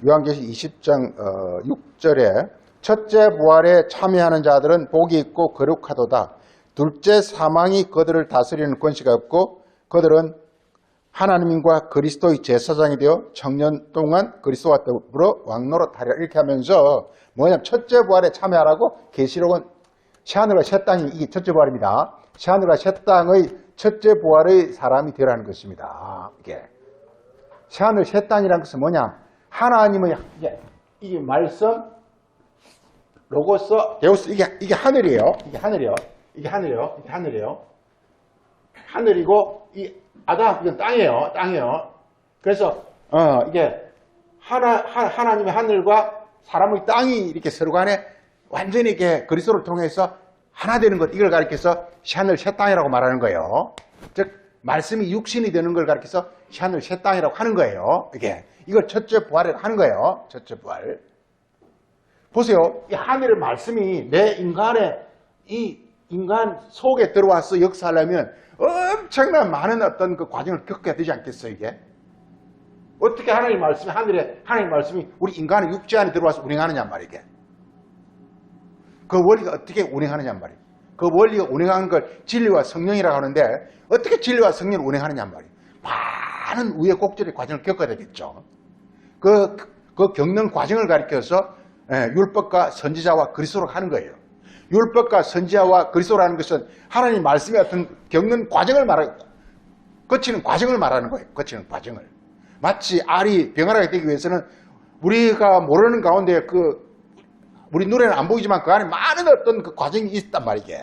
요한계시록 20장 6절에 첫째 부활에 참여하는 자들은 복이 있고 거룩하도다. 둘째 사망이 그들을 다스리는 권세가 없고 그들은 하나님과 그리스도의 제사장이 되어 청년 동안 그리스도와 더불어 왕노릇하리라. 이렇게 하면서 뭐냐면 첫째 부활에 참여하라고. 계시록은 새하늘과 새 땅이 이게 첫째 부활입니다. 새하늘과 새 땅의 첫째 부활의 사람이 되라는 것입니다. 이게 새하늘 새 땅이라는 것은 뭐냐? 하나님의 이게 말씀, 로고스, 데우스 이게 하늘이에요. 이게 하늘이에요. 하늘이고 이 아담 이건 땅이에요. 그래서 이게 하나님의 하늘과 사람의 땅이 이렇게 서로 간에 완전히 이렇게 그리스도를 통해서 하나 되는 것, 이걸 가리켜서 새하늘 새 땅이라고 말하는 거예요. 즉 말씀이 육신이 되는 걸 가리켜서 새하늘 새 땅이라고 하는 거예요. 이걸 첫째 부활이라고 하는 거예요. 첫째 부활. 보세요. 이 하늘의 말씀이 내 이 인간 속에 들어와서 역사하려면 엄청난 많은 어떤 그 과정을 겪어야 되지 않겠어요, 이게? 어떻게 하나님 말씀이 우리 인간의 육체 안에 들어와서 운행하느냐 말이게. 그 원리가 어떻게 운행하느냐 말이에요. 그 원리가 운행하는 걸 진리와 성령이라고 하는데 어떻게 진리와 성령을 운행하느냐 말이에요. 많은 우여곡절의 과정을 겪어야 되겠죠. 그 겪는 과정을 가리켜서 율법과 선지자와 그리스도로 하는 거예요. 율법과 선지자와 그리스도라는 것은 하나님 말씀의 어떤 겪는 과정을 거치는 과정을 말하는 거예요. 거치는 과정을. 마치 알이 병아리가 되기 위해서는 우리가 모르는 가운데 우리 눈에는 안 보이지만 그 안에 많은 어떤 그 과정이 있단 말이게.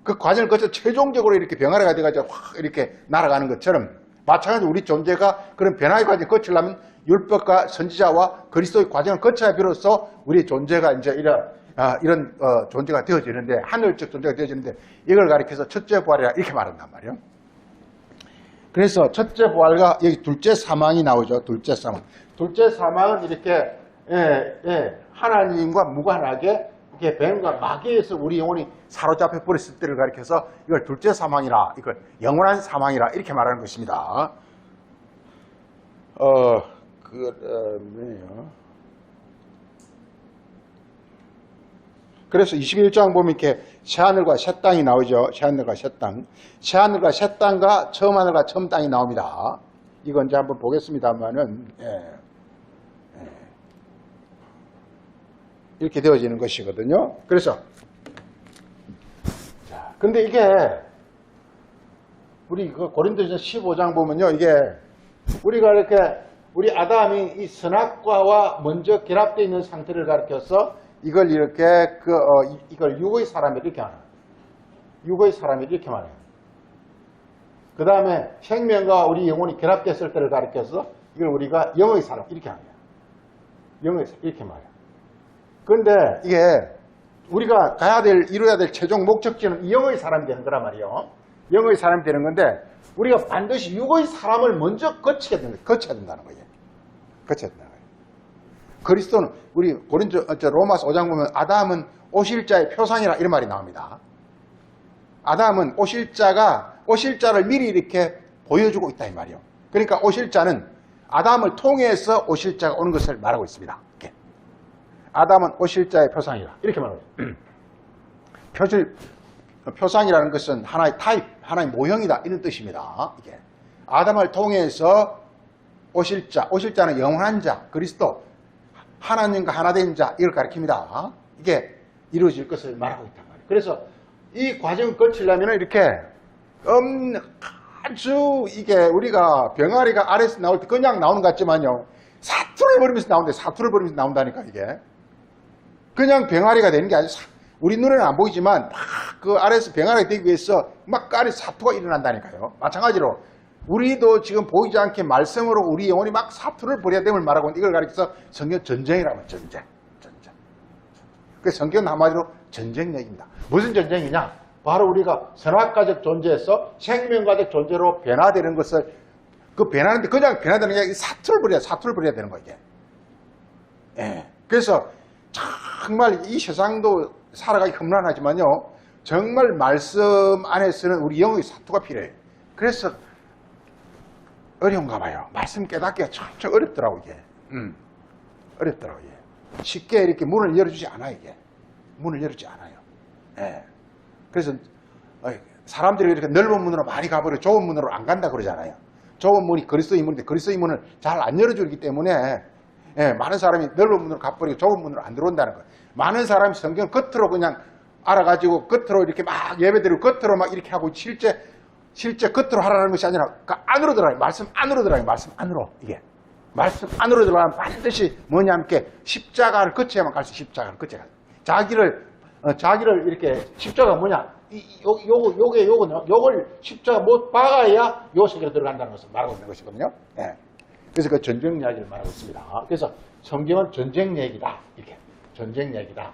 그 과정을 거쳐 최종적으로 이렇게 병아리가 돼가지고 확 이렇게 날아가는 것처럼 마찬가지로 우리 존재가 그런 변화의 과정을 거치려면 율법과 선지자와 그리스도의 과정을 거쳐야 비로소 우리 존재가 이제 이런 존재가 되어지는데, 하늘적 존재가 되어지는데, 이걸 가리켜서 첫째 부활이라 이렇게 말한단 말이에요. 그래서 첫째 부활과 여기 둘째 사망이 나오죠. 둘째 사망. 둘째 사망은 이렇게 하나님과 무관하게 이렇게 뱀과 마귀에서 우리 영혼이 사로잡혀 버렸을 때를 가리켜서 이걸 둘째 사망이라, 이걸 영원한 사망이라 이렇게 말하는 것입니다. 뭐예요? 그래서 21장 보면 이렇게 새하늘과 새 땅이 나오죠. 새하늘과 새 땅. 새하늘과 새 땅과 처음 하늘과 처음 땅이 나옵니다. 이건 이제 한번 보겠습니다만은, 이렇게 되어지는 것이거든요. 그래서, 자, 근데 이게, 우리 그 고린도전서 15장 보면요, 이게, 우리가 이렇게, 우리 아담이 이 선악과와 먼저 결합되어 있는 상태를 가리켜서 이걸 이렇게, 이걸 육의 사람이 이렇게 하는. 육의 사람이 이렇게 말해요. 그 다음에 생명과 우리 영혼이 결합됐을 때를 가리켜서 이걸 우리가 영의 사람 이렇게 하는 거예요. 영의 사람 이렇게 말해요. 그런데 이게 우리가 이루어야 될 최종 목적지는 영의 사람이 되는 거란 말이에요. 영의 사람이 되는 건데 우리가 반드시 육의 사람을 먼저 거쳐야 된다는 거예요. 거쳐야 된다는 거예요. 그리스도는 우리 로마서 5장 보면 아담은 오실자의 표상이라 이런 말이 나옵니다. 아담은 오실자를 미리 이렇게 보여주고 있다 이 말이에요. 그러니까 오실자는 아담을 통해서 오실자가 오는 것을 말하고 있습니다. 이렇게. 아담은 오실자의 표상이라 이렇게 말합니다. 표상이라는 것은 하나의 타입, 하나의 모형이다 이런 뜻입니다. 이게 아담을 통해서 오실자는 영원한 자, 그리스도, 하나님과 하나 된 자 이걸 가리킵니다. 이게 이루어질 것을 말하고 있단 말이에요. 그래서 이 과정을 거치려면 이렇게 아주 이게 우리가 병아리가 아래에서 나올 때 그냥 나오는 것 같지만요, 사투를 벌이면서 나온다니까. 이게 그냥 병아리가 되는 게 아니라 우리 눈에는 안 보이지만 막 그 아래에서 병아리가 되기 위해서 막 아래 사투가 일어난다니까요. 마찬가지로 우리도 지금 보이지 않게 말씀으로 우리 영혼이 막 사투를 벌여야 됨을 말하고 있는데, 이걸 가리켜서 성경 전쟁이라면 전쟁. 그 성경은 한마디로 전쟁 얘기입니다. 무슨 전쟁이냐? 바로 우리가 선악과적 존재에서 생명과적 존재로 변화되는 것을, 그 변하는데 그냥 변화되는 게 아니라 사투를 벌여야 되는 거예요, 이게. 예. 그래서 정말 이 세상도 살아가기 험난하지만요, 정말 말씀 안에서는 우리 영의 사투가 필요해요. 그래서 어려운가 봐요. 말씀 깨닫기가 참 어렵더라고, 이게. 어렵더라고, 이게. 쉽게 이렇게 문을 열어주지 않아요, 이게. 문을 열어주지 않아요. 예. 그래서 사람들이 이렇게 넓은 문으로 많이 가버려 좁은 문으로 안 간다 그러잖아요. 좁은 문이 그리스도의 문인데 그리스도의 문을 잘 안 열어주기 때문에 많은 사람이 넓은 문으로 가버리고 좁은 문으로 안 들어온다는 거예요. 많은 사람이 성경 겉으로 그냥 알아가지고 겉으로 이렇게 막 예배드리고 겉으로 막 이렇게 하고 실제 겉으로 하라는 것이 아니라 그 안으로 들어가요. 말씀 안으로 들어가요. 말씀 안으로. 이게 말씀 안으로 들어가면 반드시 뭐냐 함께 십자가를 거쳐야만 갈 수 있어요. 십자가를 거쳐야 자기를 이렇게 십자가 뭐냐? 요걸 십자가 못 박아야 요 세계로 들어간다는 것을 말하고 있는 것이거든요. 예. 그래서 그 전쟁 이야기를 말하고 있습니다. 그래서 성경은 전쟁 얘기다. 이렇게. 전쟁 얘기다.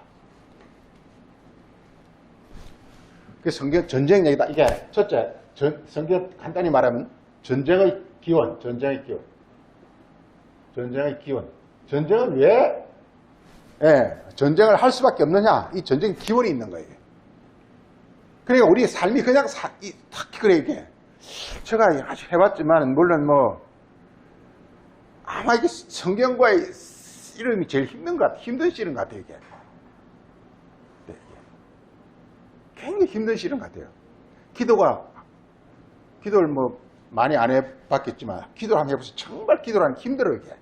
그 성경 전쟁 얘기다. 이게 첫째, 성경 간단히 말하면 전쟁의 기원. 전쟁은 왜 전쟁을 할 수밖에 없느냐? 이 전쟁 기원이 있는 거예요. 그러니까 우리의 삶이 그냥 딱히 그래, 이게. 제가 아주 해봤지만, 물론 아마 이게 성경과의 씨름이 제일 힘든 것 같아요. 힘든 씨름 같아요, 이게. 네, 굉장히 힘든 씨름 같아요. 기도를 많이 안 해봤겠지만, 기도를 한번 해보세요. 정말 기도를 하는 게 힘들어요, 이게.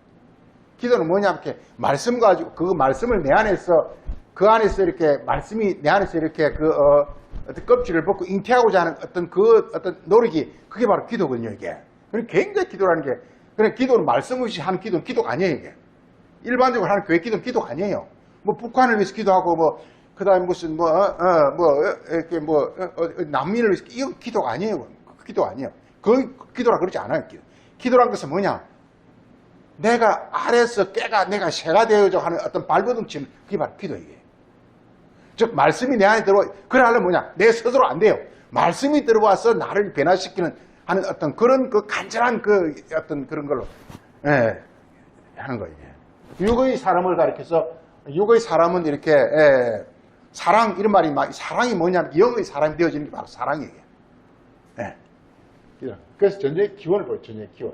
기도는 뭐냐, 이렇게 말씀 가지고 그 말씀을 내 안에서 그 안에서 이렇게 말씀이 내 안에서 이렇게 어떤 껍질을 벗고 잉태하고자 하는 어떤 노력이 그게 바로 기도거든요, 이게. 그러니까 굉장히 기도라는 게, 그냥 기도는 말씀 없이 하는 기도는 기도가 아니에요, 이게. 일반적으로 하는 교회 기도는 기도가 아니에요. 뭐 북한을 위해서 기도하고 뭐 그다음에 무슨 이렇게 난민을 위해서 이거 기도가 아니에요. 기도 아니에요. 그 기도라 그러지 않아요. 기도란 것은 뭐냐? 내가 아래서 깨가 내가 새가 되어져 하는 어떤 발버둥치는 그게 바로 기도예요. 즉 말씀이 내 안에 들어와 그래 하려면 뭐냐? 내 스스로 안 돼요. 말씀이 들어와서 나를 변화시키는 하는 어떤 그런 그 간절한 그 어떤 그런 걸로 하는 거예요. 육의 사람을 가리켜서 육의 사람은 이렇게 사랑 이런 말이 사랑이 뭐냐면 영의 사람이 되어지는 게 바로 사랑이에요. 그래서 전쟁의 기원을 보여요. 전쟁의 기원.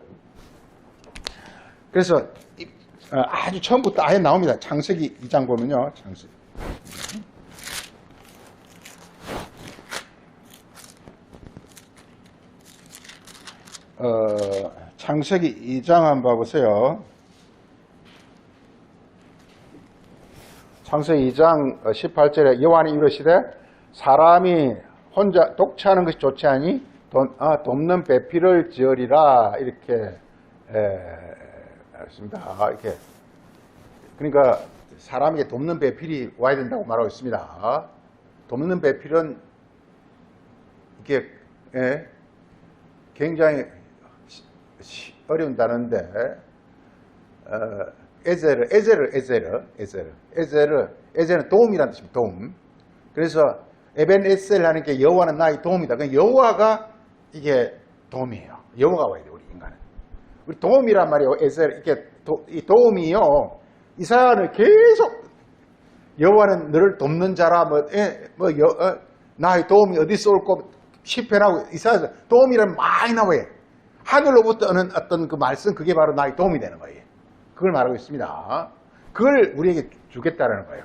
그래서 아주 처음부터 아예 나옵니다. 창세기 2장 보면요. 창세기 2장 한번 봐보세요. 창세기 2장 18절에 여호와는 이르시되 사람이 혼자 독차하는 것이 좋지 아니 돕는 배필을 지으리라 이렇게 했습니다. 이렇게 그러니까 사람에게 돕는 배필이 와야 된다고 말하고 있습니다. 돕는 배필은 이게 굉장히 어려운 단어인데 에젤은 도움이라는 뜻입니다. 도움. 그래서 에벤에셀 하는 게 여호와는 나의 도움이다. 그러니까 여호와가 이게 도움이에요. 여호와가 와야 돼 우리 인간은. 우리 도움이란 말이에요. 에셀 이게 이 도움이요. 이사야는 계속 여호와는 너를 돕는 자라 나의 도움이 어디서 올고 시편하고 이사야에서 도움이란 많이 나와요. 하늘로부터 오는 어떤 그 말씀 그게 바로 나의 도움이 되는 거예요. 그걸 말하고 있습니다. 그걸 우리에게 주겠다라는 거예요.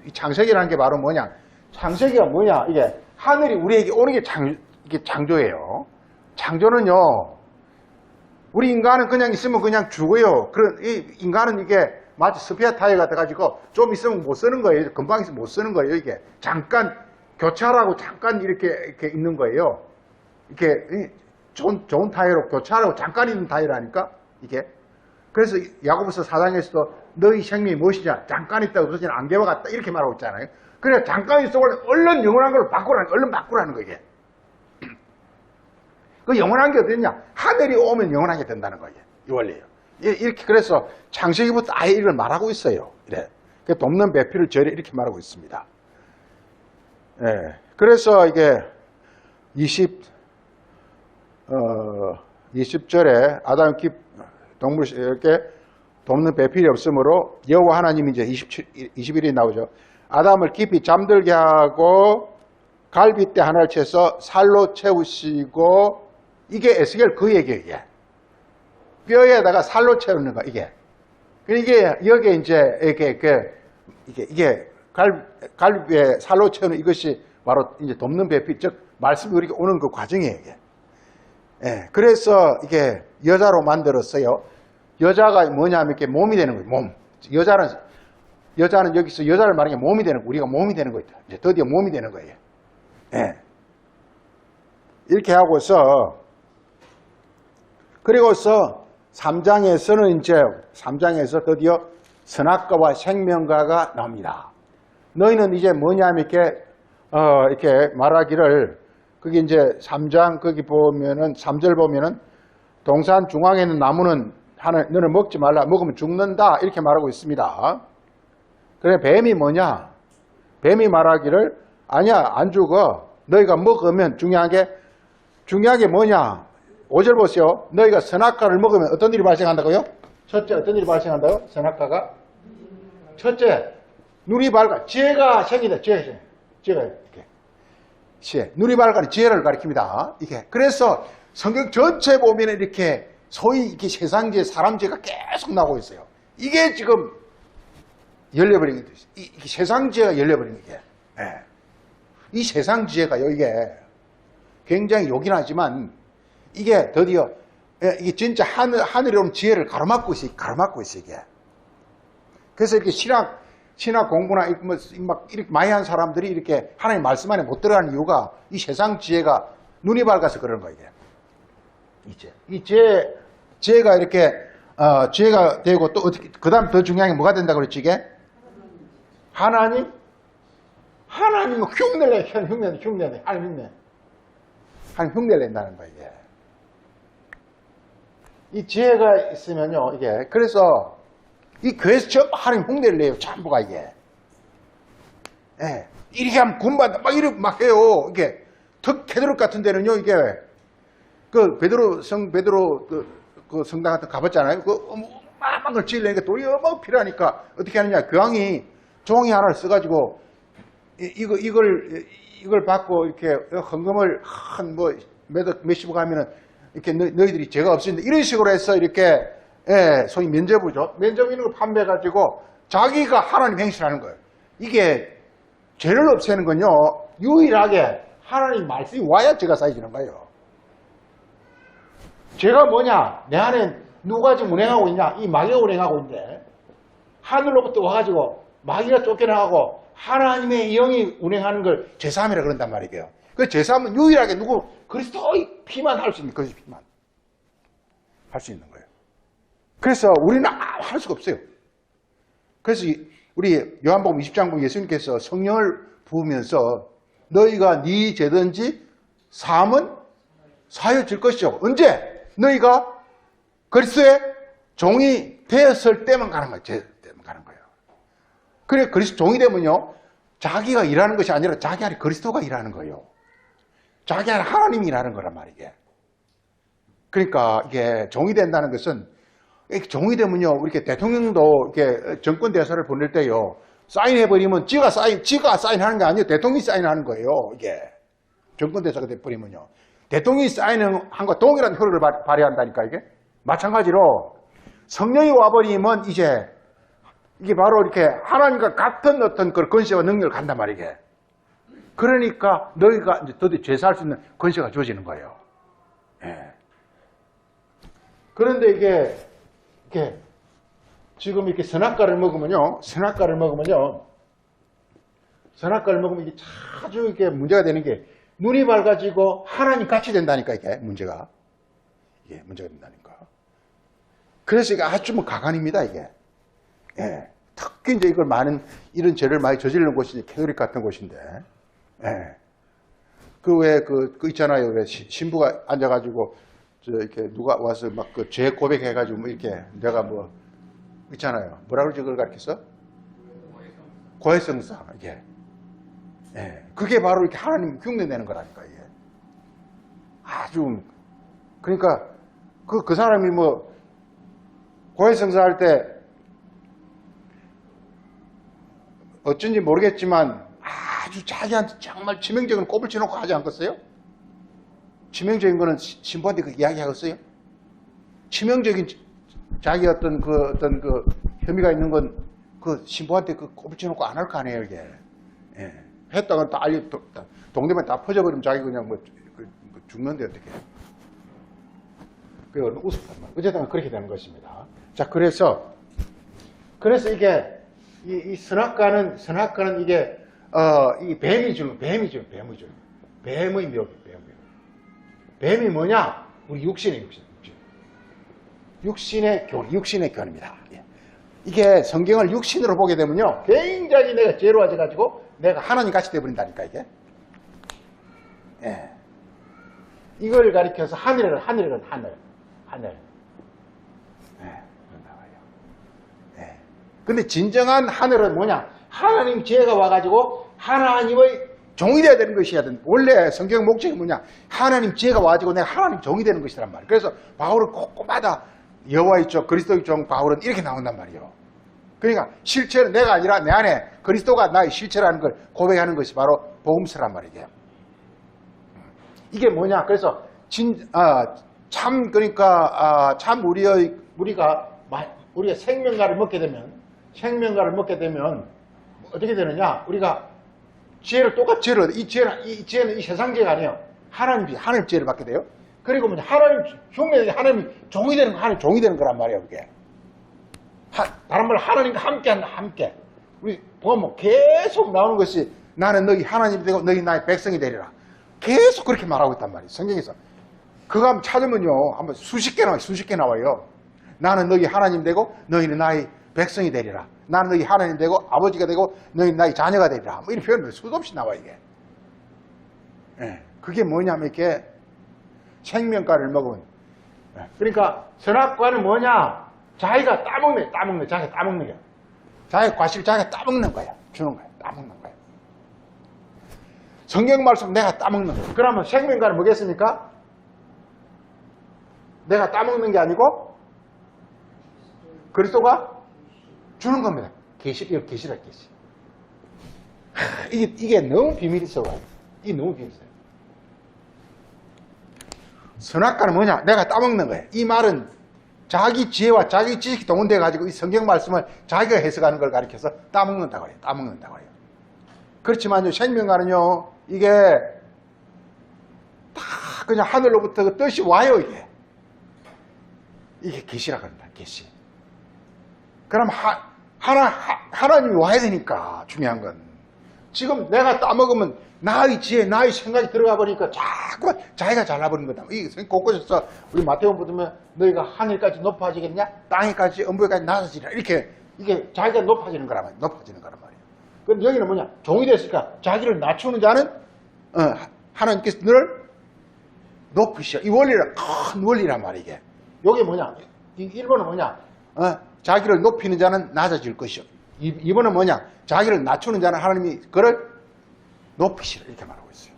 이 창세기라는 게 바로 뭐냐? 창세기가 뭐냐? 이게 하늘이 우리에게 오는 게 이게 창조예요. 창조는요. 우리 인간은 그냥 있으면 그냥 죽어요. 이 인간은 이게 마치 스페어 타이어가 돼가지고 좀 있으면 못 쓰는 거예요. 금방 있으면 못 쓰는 거예요. 이게 잠깐 교차하라고 잠깐 이렇게 있는 거예요. 이렇게 좋은 타이어로 교차하라고 잠깐 있는 타이어라니까 이게. 그래서 야고보서 4장에서도 너희 생명이 무엇이냐? 잠깐 있다 없어지는 안개와 같다 이렇게 말하고 있잖아요. 그래 잠깐 있어 얼른 영원한 걸 얼른 바꾸라는 거예요. 그 영원한 게 어딨냐? 하늘이 오면 영원한 게 된다는 거예요. 이 원리예요. 이렇게 그래서 창세기부터 아예 이걸 말하고 있어요. 이래. 그 돕는 배필을 저리 이렇게 말하고 있습니다. 그래서 이게 20절에 아담 동물 이렇게 돕는 배필이 없으므로 여호와 하나님이 이제 21일이 나오죠. 아담을 깊이 잠들게 하고 갈빗대 하나를 채서 살로 채우시고 이게 에스겔 그 얘기예요. 이게. 뼈에다가 살로 채우는 거 이게. 이게 여기에 이제 이게 갈비에 살로 채우는 이것이 바로 이제 돕는 배필 즉 말씀이 우리에게 오는 그 과정이에요. 이게. 그래서 이게 여자로 만들었어요. 여자가 뭐냐면 이렇게 몸이 되는 거예요. 몸. 여자는 여기서 여자를 말하는 게 몸이 되는 거예요. 우리가 몸이 되는 거예요. 이제 드디어 몸이 되는 거예요. 이렇게 하고서 그리고서 3장에서는 이제 3장에서 드디어 선악과와 생명과가 나옵니다. 너희는 이제 뭐냐면 이렇게 말하기를 그게 이제 3장 거기 보면은 3절 보면은 동산 중앙에 있는 나무는 너는 먹지 말라 먹으면 죽는다 이렇게 말하고 있습니다. 그래 뱀이 뭐냐? 뱀이 말하기를 아니야 안 죽어. 너희가 먹으면 중요한 게 뭐냐? 5절 보세요. 너희가 선악과를 먹으면 어떤 일이 발생한다고요? 첫째 어떤 일이 발생한다고요? 선악과가 첫째 눈이 밝아 지혜가 생긴다. 지혜가 이렇게 눈이 밝아 지혜를 가리킵니다. 이게 그래서 성경 전체 보면 이렇게 소위 이렇게 세상지혜 사람지혜가 계속 나오고 있어요. 이게 지금 열려버린 게 이게 세상지혜가 열려버린 게 이 세상지혜가요 이게 굉장히 요긴하지만 이게 드디어 이게 진짜 하늘에 오는 지혜를 가로막고 있어요. 이게. 그래서 이렇게 신학 공부나 막 이렇게 많이 한 사람들이 이렇게 하나님 말씀 안에 못 들어가는 이유가 이 세상 지혜가 눈이 밝아서 그런 거예요. 이 지혜가 이렇게 지혜가 되고 또 어떻게 그다음 더 중요한 게 뭐가 된다고 그랬지 이게 하나님은 흉내를 내, 흉내내. 하나님 흉내를 낸다는 거예요, 이게. 이 지혜가 있으면요, 이게. 그래서, 이 교회에서 전부 하나님 흉내를 내요, 전부가 이게. 예. 이렇게 하면 군받아, 이렇게 막 해요. 이게. 테드로 같은 데는요, 이게. 성 베드로 그 성당 같은 거 가봤잖아요. 막 찔리니까 돈이 어마어마 필요하니까 어떻게 하느냐. 그 왕이 종이 하나를 써가지고, 이걸 받고 이렇게 헌금을 몇십억 하면은 이렇게 너희들이 죄가 없으니까 이런 식으로 해서 이렇게, 예, 소위 면죄부죠. 면죄부 있는 걸 판매해가지고 자기가 하나님 행실하는 거예요. 이게 죄를 없애는 건요, 유일하게 하나님 말씀이 와야 죄가 쌓여지는 거예요. 죄가 뭐냐? 내 안에 누가 지금 운행하고 있냐? 이 마귀가 운행하고 있는데, 하늘로부터 와가지고 마귀가 쫓겨나가고 하나님의 영이 운행하는 걸 죄사함이라 그런단 말이에요. 그 죄사함은 유일하게 그리스도의 피만 할 수 있는, 그리스도 피만 할 수 있는 거예요. 그래서 우리는 할 수가 없어요. 그래서 우리 요한복음 20장 보면 예수님께서 성령을 부으면서 너희가 네 죄든지 사함은 사여질 것이요. 언제? 너희가 그리스도의 종이 되었을 때만 가는 거예요. 죄 때만 가는 거예요. 그래, 그리스도 종이 되면요, 자기가 일하는 것이 아니라 자기 안에 그리스도가 일하는 거예요. 자기 안에 하나님이 일하는 거란 말이게. 그러니까 이게 종이 된다는 것은, 종이 되면요, 이렇게 대통령도 이렇게 정권 대사를 보낼 때요, 사인해버리면 지가 사인하는 게 아니에요. 대통령이 사인하는 거예요, 이게. 정권 대사가 돼버리면요. 대통령이 사인한 거 동일한 효력을 발휘한다니까, 이게. 마찬가지로 성령이 와버리면 이게 바로 이렇게 하나님과 같은 어떤 그 권세와 능력을 간단 말이게. 그러니까 너희가 이제 더디 죄사할 수 있는 권세가 주어지는 거예요. 예. 그런데 이게 지금 이렇게 선악과를 먹으면 이게 아주 이게 문제가 되는 게, 눈이 밝아지고 하나님 같이 된다니까, 이게 문제가. 이게 문제가 된다니까. 그래서 이게 아주 가관입니다, 이게. 예. 특히 이제 이런 죄를 많이 저지르는 곳이 캐톨릭 같은 곳인데, 예. 있잖아요. 왜 신부가 앉아가지고, 이렇게 누가 와서 막 죄 고백해가지고 이렇게 내가 있잖아요. 뭐라 그러지, 그걸 가르쳤어? 고해성사, 이게. 예. 그게 바로 이렇게 하나님 흉내내는 거라니까, 이게. 아주, 그러니까, 그 사람이 고해성사 할 때, 어쩐지 모르겠지만 아주 자기한테 정말 치명적인 꼽을 쳐놓고 하지 않겠어요? 치명적인 거는 신부한테 그 이야기하겠어요? 치명적인 자기 어떤 혐의가 있는 건 그 신부한테 그 꼽을 쳐놓고 안 할 거 아니에요, 이게. 예. 했다가 다 동네만 다 퍼져버리면 자기 그냥 죽는데 어떻게. 그게 얼마나 우습단 말이에요. 어쨌든 그렇게 되는 것입니다. 자, 그래서 이게 이 선악과는 이게 이 뱀의 묘기. 뱀이 뭐냐? 우리 육신의 견입니다. 예. 이게 성경을 육신으로 보게 되면요, 굉장히 내가 죄로워져가지고 내가 하나님 같이 돼버린다니까, 이게. 예. 이걸 가리켜서 하늘. 근데 진정한 하늘은 뭐냐? 하나님 지혜가 와가지고 하나님의 종이 되어야 되는 것이야. 원래 성경 목적이 뭐냐? 하나님 지혜가 와가지고 내가 하나님 종이 되는 것이란 말이에요. 그래서 바울은 곳곳마다 여호와의 종, 그리스도의 종 바울은 이렇게 나온단 말이에요. 그러니까 실체는 내가 아니라 내 안에 그리스도가 나의 실체라는 걸 고백하는 것이 바로 복음서란 말이에요. 이게 뭐냐? 그래서 참 우리가 생명과를 먹게 되면 어떻게 되느냐? 우리가 지혜를 똑같이 이 지혜는 이 세상 지혜가 아니에요. 하나님 지혜를 받게 돼요. 그리고 뭐냐? 하나님 하나님 종이 되는 거란 말이에요, 그게. 다른 말로 하나님과 함께. 우리 보면 계속 나오는 것이 나는 너희 하나님이 되고 너희 나의 백성이 되리라. 계속 그렇게 말하고 있단 말이에요, 성경에서. 그거 한번 찾으면요, 한번 수십 개 나와요. 나는 너희 하나님 되고 너희는 나의 백성이 되리라. 나는 너희 하나님 되고 아버지가 되고 너희 나의 자녀가 되리라. 뭐 이런 표현을 수도 없이 나와 이게. 예. 그게 뭐냐면 이렇게 생명과를 먹으면. 예. 그러니까 선악과는 뭐냐? 자기가 따먹는 자기가 따먹는 거야. 자기 과실 자기가 따먹는 거야. 주는 거야. 따먹는 거야. 성경 말씀 내가 따먹는 거야. 그러면 생명과는 뭐겠습니까? 내가 따먹는 게 아니고 그리스도가 주는 겁니다. 계시라 계시. 이게 너무 비밀이 있어요. 이게 너무 비밀이 있어요. 선악과는 뭐냐? 내가 따먹는 거예요. 이 말은 자기 지혜와 자기 지식이 동원돼 가지고 이 성경 말씀을 자기가 해석하는 걸 가리켜서 따먹는다고 해요. 따먹는다고 해요. 그렇지만요, 생명과는요, 이게 다 그냥 하늘로부터 그 뜻이 와요, 이게. 이게 계시라고 합니다. 계시. 그럼 하나님이 와야 되니까 중요한 건 지금 내가 따먹으면 나의 지혜, 나의 생각이 들어가 버리니까 자꾸 자기가 잘나버린 거다. 이 곳곳에서 우리 마태복음 보면 너희가 하늘까지 높아지겠냐? 땅에까지 엄부에까지 낮아지라. 이렇게 이게 자기가 높아지는 거란 말이에요. 그럼 여기는 뭐냐? 종이 됐으니까 자기를 낮추는 자는 하나님께서 너를 높으시라. 이 원리는 큰 원리란 말이에요. 이게. 요게 뭐냐? 이 1번은 뭐냐? 자기를 높이는 자는 낮아질 것이요. 2번은 뭐냐? 자기를 낮추는 자는 하나님이 그를 높이시라. 이렇게 말하고 있어요.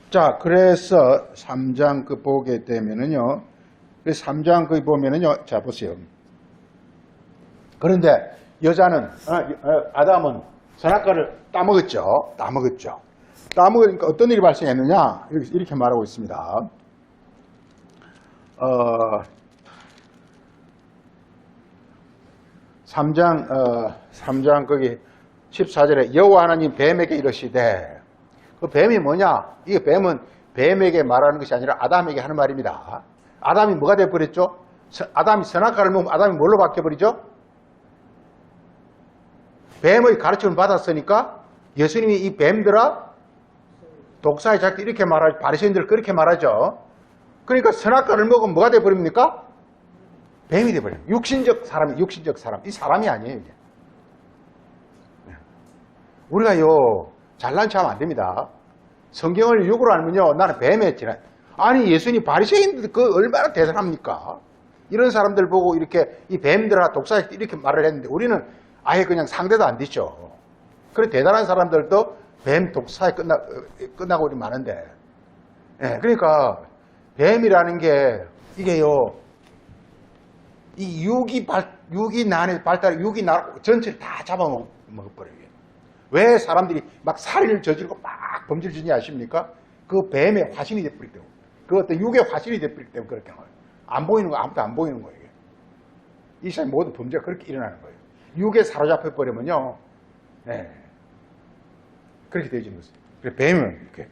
자, 그래서 3장 그 보게 되면은요. 3장 그 보면은요. 자, 보세요. 그런데 여자는, 아담은 선악과를 따먹었죠. 따먹으니까 어떤 일이 발생했느냐? 이렇게 말하고 있습니다. 3장 거기 14절에 여호와 하나님 뱀에게 이르시되, 그 뱀이 뭐냐? 이게 뱀은 뱀에게 말하는 것이 아니라 아담에게 하는 말입니다. 아담이 뭐가 되어버렸죠? 아담이 선악과를 먹으면 아담이 뭘로 바뀌어버리죠? 뱀의 가르침을 받았으니까 예수님이 이 뱀들아 독사의 작들 이렇게 말하죠. 바리새인들 그렇게 말하죠. 그러니까 선악과를 먹으면 뭐가 되어버립니까? 뱀이 되어버려요. 육신적 사람. 이 사람이 아니에요. 이게. 우리가요, 잘난 척하면 안 됩니다. 성경을 육으로 알면요, 나는 뱀이었지. 아니, 예수님 바리새인들 그 얼마나 대단합니까? 이런 사람들 보고 이렇게 이 뱀들아 독사의 이렇게 말을 했는데 우리는 아예 그냥 상대도 안 되죠. 그래, 대단한 사람들도 뱀 독사에 끝나고 우리 많은데. 예, 그러니까 뱀이라는 게 이게요, 이 육이 난의 발달, 육이 전체를 다 잡아먹어버려요. 왜 사람들이 막 살인을 저지르고 막 범죄를 저지르냐 아십니까? 그 뱀의 화신이 돼버리기 때문에. 그 어떤 육의 화신이 돼버리기 때문에 그렇게 하는 거예요. 안 보이는 거, 아무도 안 보이는 거예요. 이게. 이 세상 모든 범죄가 그렇게 일어나는 거예요. 육에 사로잡혀버리면요, 네. 그렇게 되어지는 거죠. 그래서 뱀은 이렇게.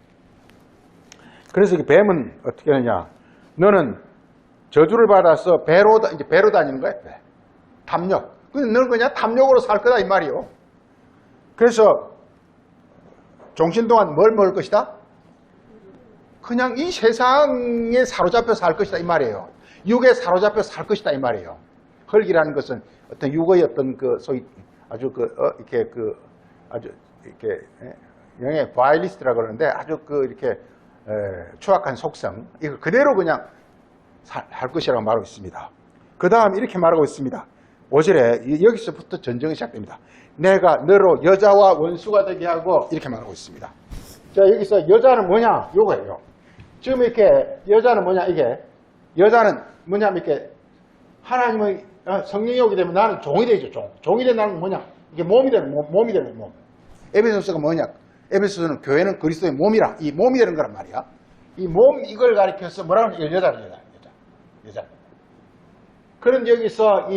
그래서 그 뱀은 어떻게 하느냐? 너는 저주를 받아서 배로 다니는 거야. 배. 탐욕. 근데 너는 그냥 탐욕으로 살 거다 이 말이요. 그래서 종신 동안 뭘 먹을 것이다? 그냥 이 세상에 사로잡혀 살 것이다 이 말이에요. 육에 사로잡혀 살 것이다 이 말이에요. 헐기라는 것은 어떤 육의 어떤 그 소위 아주 아주 이렇게 영의 바이리스트라고 그러는데 아주 이렇게 추악한 속성, 이거 그대로 그냥 할 것이라고 말하고 있습니다. 그 다음 이렇게 말하고 있습니다. 5절에 여기서부터 전쟁이 시작됩니다. 내가 너로 여자와 원수가 되게 하고 이렇게 말하고 있습니다. 자, 여기서 여자는 뭐냐? 요거예요. 지금 이렇게 여자는 뭐냐? 이게 여자는 뭐냐면 이렇게 하나님의 성령이 오게 되면 나는 종이 되죠. 종이 된 나는 뭐냐? 이게 몸이 되는 몸. 에베소서가 뭐냐? 에베소서는 교회는 그리스도의 몸이라. 이 몸이 되는 거란 말이야. 이 몸 이걸 가리켜서 뭐라고 하냐? 여자. 그런 여기서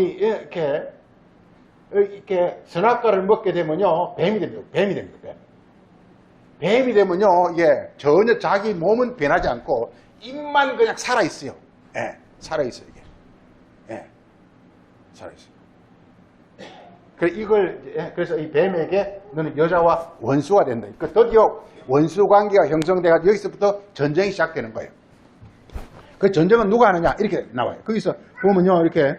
이렇게 선악과를 먹게 되면요, 뱀이 됩니다. 뱀이 되면요, 이게 전혀 자기 몸은 변하지 않고 입만 그냥 살아 있어요. 예, 살아 있어요 이게. 예, 살아 있어요. 그래서 이 뱀에게 너는 여자와 원수가 된다. 그 드디어 원수 관계가 형성돼가지고 여기서부터 전쟁이 시작되는 거예요. 그 전쟁은 누가 하느냐? 이렇게 나와요. 거기서 보면요, 이렇게,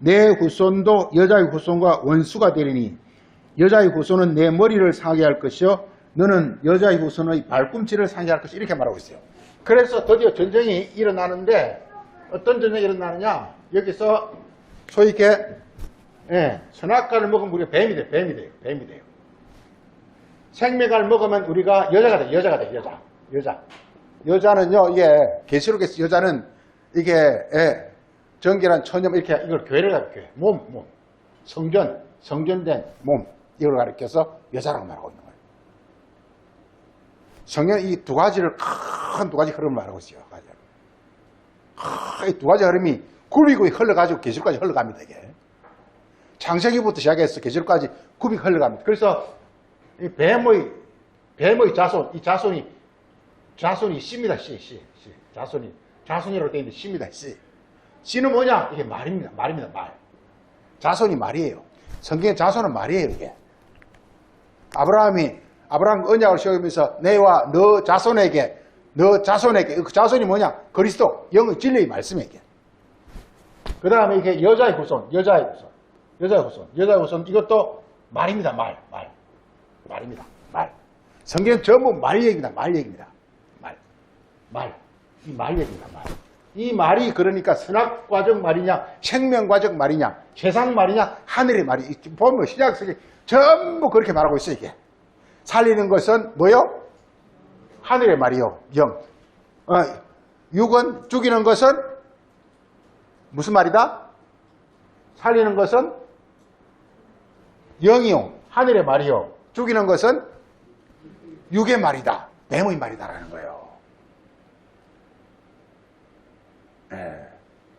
내 후손도 여자의 후손과 원수가 되리니 여자의 후손은 내 머리를 상하게 할 것이요 너는 여자의 후손의 발꿈치를 상하게 할 것이 이렇게 말하고 있어요. 그래서 드디어 전쟁이 일어나는데 어떤 전쟁이 일어나느냐 여기서 소위 이렇게 선악과를 먹으면 우리가 뱀이 돼요. 생명과를 먹으면 우리가 여자가 돼. 여자는요 이게 계시록에서 여자는 이게 정결한 처녀 이렇게 이걸 교회를 가르쳐요. 몸 성전된 몸 이걸 가르쳐서 여자라고 말하고 있는 거예요. 성경 이 두 가지를 큰 두 가지 흐름을 말하고 있어요. 이 두 가지 흐름이 굽이굽이 흘러가지고 계시록까지 흘러갑니다. 이게 창세기부터 시작해서 계시록까지 굽이 흘러갑니다. 그래서 이 뱀의 자손, 이 자손이 씨입니다. 씨. 자손이라고 되어 있는데 씨입니다. 씨는 뭐냐? 이게 말입니다. 말. 자손이 말이에요. 성경의 자손은 말이에요. 이게 아브라함 언약을 세우면서 내와 너 자손에게 그 자손이 뭐냐? 그리스도 영의 진리의 말씀에게. 그 다음에 이게 여자의 후손 이것도 말입니다. 말입니다. 성경 전부 말 얘기입니다. 이 말이 그러니까 선악과적 말이냐, 생명과적 말이냐, 세상 말이냐, 하늘의 말이 보면 신약성이 전부 그렇게 말하고 있어요. 이게 살리는 것은 뭐요? 하늘의 말이요. 영. 육은 죽이는 것은 무슨 말이다? 살리는 것은 영이요. 하늘의 말이요. 죽이는 것은 육의 말이다. 뱀의 말이다라는 거예요.